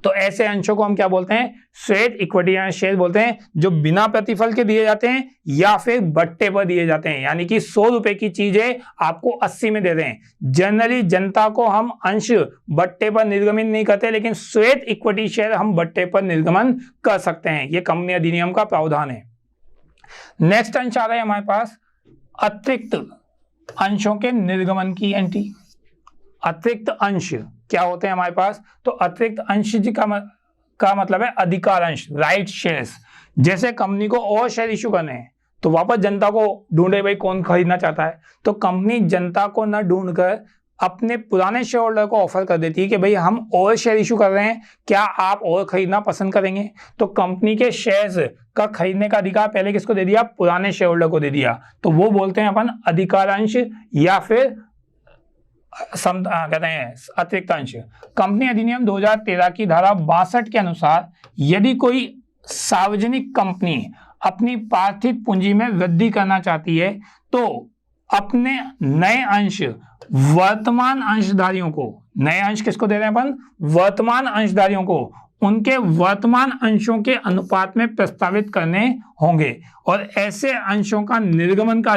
तो ऐसे अंशों को हम क्या बोलते हैं, स्ट्रेट इक्विटी शेयर बोलते हैं, जो बिना प्रतिफल के दिए जाते हैं या फिर बट्टे पर दिए जाते हैं। यानी कि 100 रुपए की चीज है, आपको 80 में दे रहे हैं। जनरली जनता को हम अंश बट्टे पर निर्गमित नहीं करते, लेकिन स्ट्रेट इक्विटी शेयर हम बट्टे पर निर्गमन कर सकते हैं। यह कंपनी अधिनियम का प्रावधान है। नेक्स्ट अंश आ रहा है हमारे पास, अतिरिक्त अंशों के निर्गमन की एंट्री। अतिरिक्त अंश क्या होते हैं हमारे पास, तो अतिरिक्त अंश का मतलब है अधिकार अंश, राइट शेयर्स। जैसे कंपनी को और शेयर इशू करने हैं तो वापस जनता को ढूंढे भाई कौन खरीदना चाहता है, तो कंपनी जनता को न ढूंढकर अपने पुराने शेयर होल्डर को ऑफर कर देती है कि भाई हम और शेयर इशू कर रहे हैं, क्या आप और खरीदना पसंद करेंगे? तो कंपनी के शेयर्स का खरीदने का अधिकार पहले किसको दे दिया, पुराने शेयर होल्डर को दे दिया, तो वो बोलते हैं अपन अधिकार अंश या फिर कहते हैं अतिरिक्त अंश। कंपनी अधिनियम 2013 की धारा 62 के अनुसार यदि कोई सार्वजनिक कंपनी अपनी पार्थिव पूंजी में वृद्धि करना चाहती है तो अपने नए अंश वर्तमान अंशधारियों को, नए अंश किसको दे रहे हैं अपन, वर्तमान अंशधारियों को उनके वर्तमान अंशों के अनुपात में प्रस्तावित करने होंगे। और ऐसे अंशों का निर्गमन का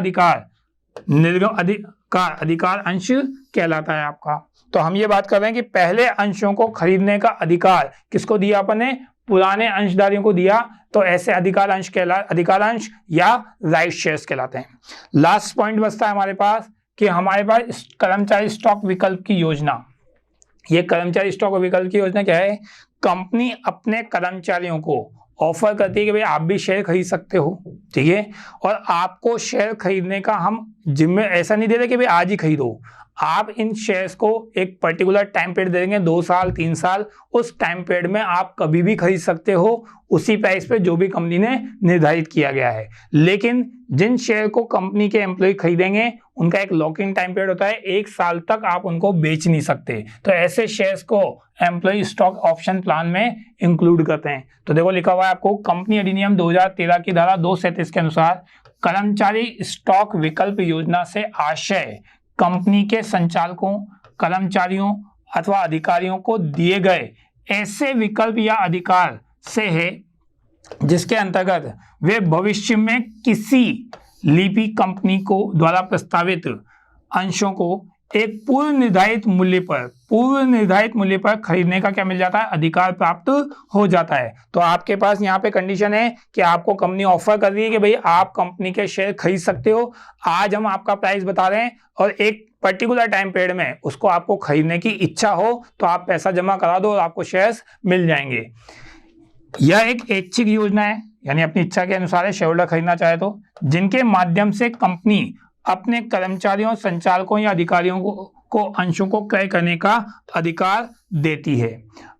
अधिकार अंश कहलाता है आपका। तो हम ये बात कर रहे हैं कि पहले अंशों को खरीदने का अधिकार किसको दिया अपने, पुराने अंशधारियों को दिया, तो ऐसे अधिकार अंश या राइट शेयर्स कहलाते हैं। लास्ट पॉइंट बचता है हमारे पास कि हमारे पास कर्मचारी स्टॉक विकल्प की योजना। ये कर्मचारी स्टॉक विकल्प की योजना क्या है, कंपनी अपने कर्मचारियों को ऑफर करती है कि भाई आप भी शेयर खरीद सकते हो, ठीक है, और आपको शेयर खरीदने का हम जिम्मे ऐसा नहीं दे रहे कि भाई आज ही खरीदो, आप इन शेयर्स को एक पर्टिकुलर टाइम पीरियड देंगे, 2 साल 3 साल, उस टाइम पीरियड में आप कभी भी खरीद सकते हो उसी प्राइस पे जो भी कंपनी ने निर्धारित किया गया है। लेकिन जिन शेयर को कंपनी के एम्प्लॉय खरीदेंगे उनका एक लॉक इन टाइम पीरियड होता है, 1 साल तक आप उनको बेच नहीं सकते। तो ऐसे शेयर्स को एम्प्लॉय स्टॉक ऑप्शन प्लान में इंक्लूड करते हैं। तो देखो लिखा हुआ है आपको, कंपनी अधिनियम 2013 की धारा 237 के अनुसार कर्मचारी स्टॉक विकल्प योजना से आशय कंपनी के संचालकों, कर्मचारियों अथवा अधिकारियों को दिए गए ऐसे विकल्प या अधिकार से है जिसके अंतर्गत वे भविष्य में किसी लिपि कंपनी को द्वारा प्रस्तावित अंशों को एक पूर्व निर्धारित मूल्य पर खरीदने का क्या मिल जाता है, अधिकार प्राप्त हो जाता है। तो आपके पास यहाँ पे कंडीशन है कि आपको कंपनी ऑफर कर रही है कि भाई आप कंपनी के शेयर खरीद सकते हो, आज हम आपका प्राइस बता रहे हैं और एक पर्टिकुलर टाइम पीरियड में उसको आपको खरीदने की इच्छा हो तो आप पैसा जमा करा दो और आपको शेयर्स मिल जाएंगे। यह एक ऐच्छिक योजना है, यानी अपनी इच्छा के अनुसार है, शेयर होल्डर खरीदना चाहे तो, जिनके माध्यम से कंपनी अपने कर्मचारियों, संचालकों या अधिकारियों को अंशों को क्रय करने का अधिकार देती है।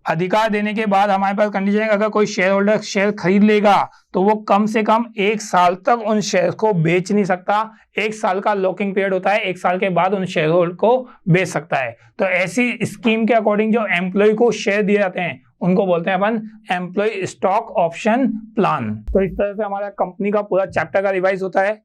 अधिकार देने के बाद हमारे पास कंडीशन है, अगर कोई शेयर होल्डर शेयर खरीद लेगा तो वो कम से कम 1 साल तक उन शेयर को बेच नहीं सकता। 1 साल का लॉकिंग पीरियड होता है, 1 साल के बाद उन शेयर होल्डर को बेच सकता है। तो ऐसी स्कीम के अकॉर्डिंग जो एम्प्लॉय को शेयर दिए जाते हैं उनको बोलते हैं अपन एम्प्लॉय स्टॉक ऑप्शन प्लान। तो इस तरह से हमारा कंपनी का पूरा चैप्टर का रिवाइज होता है।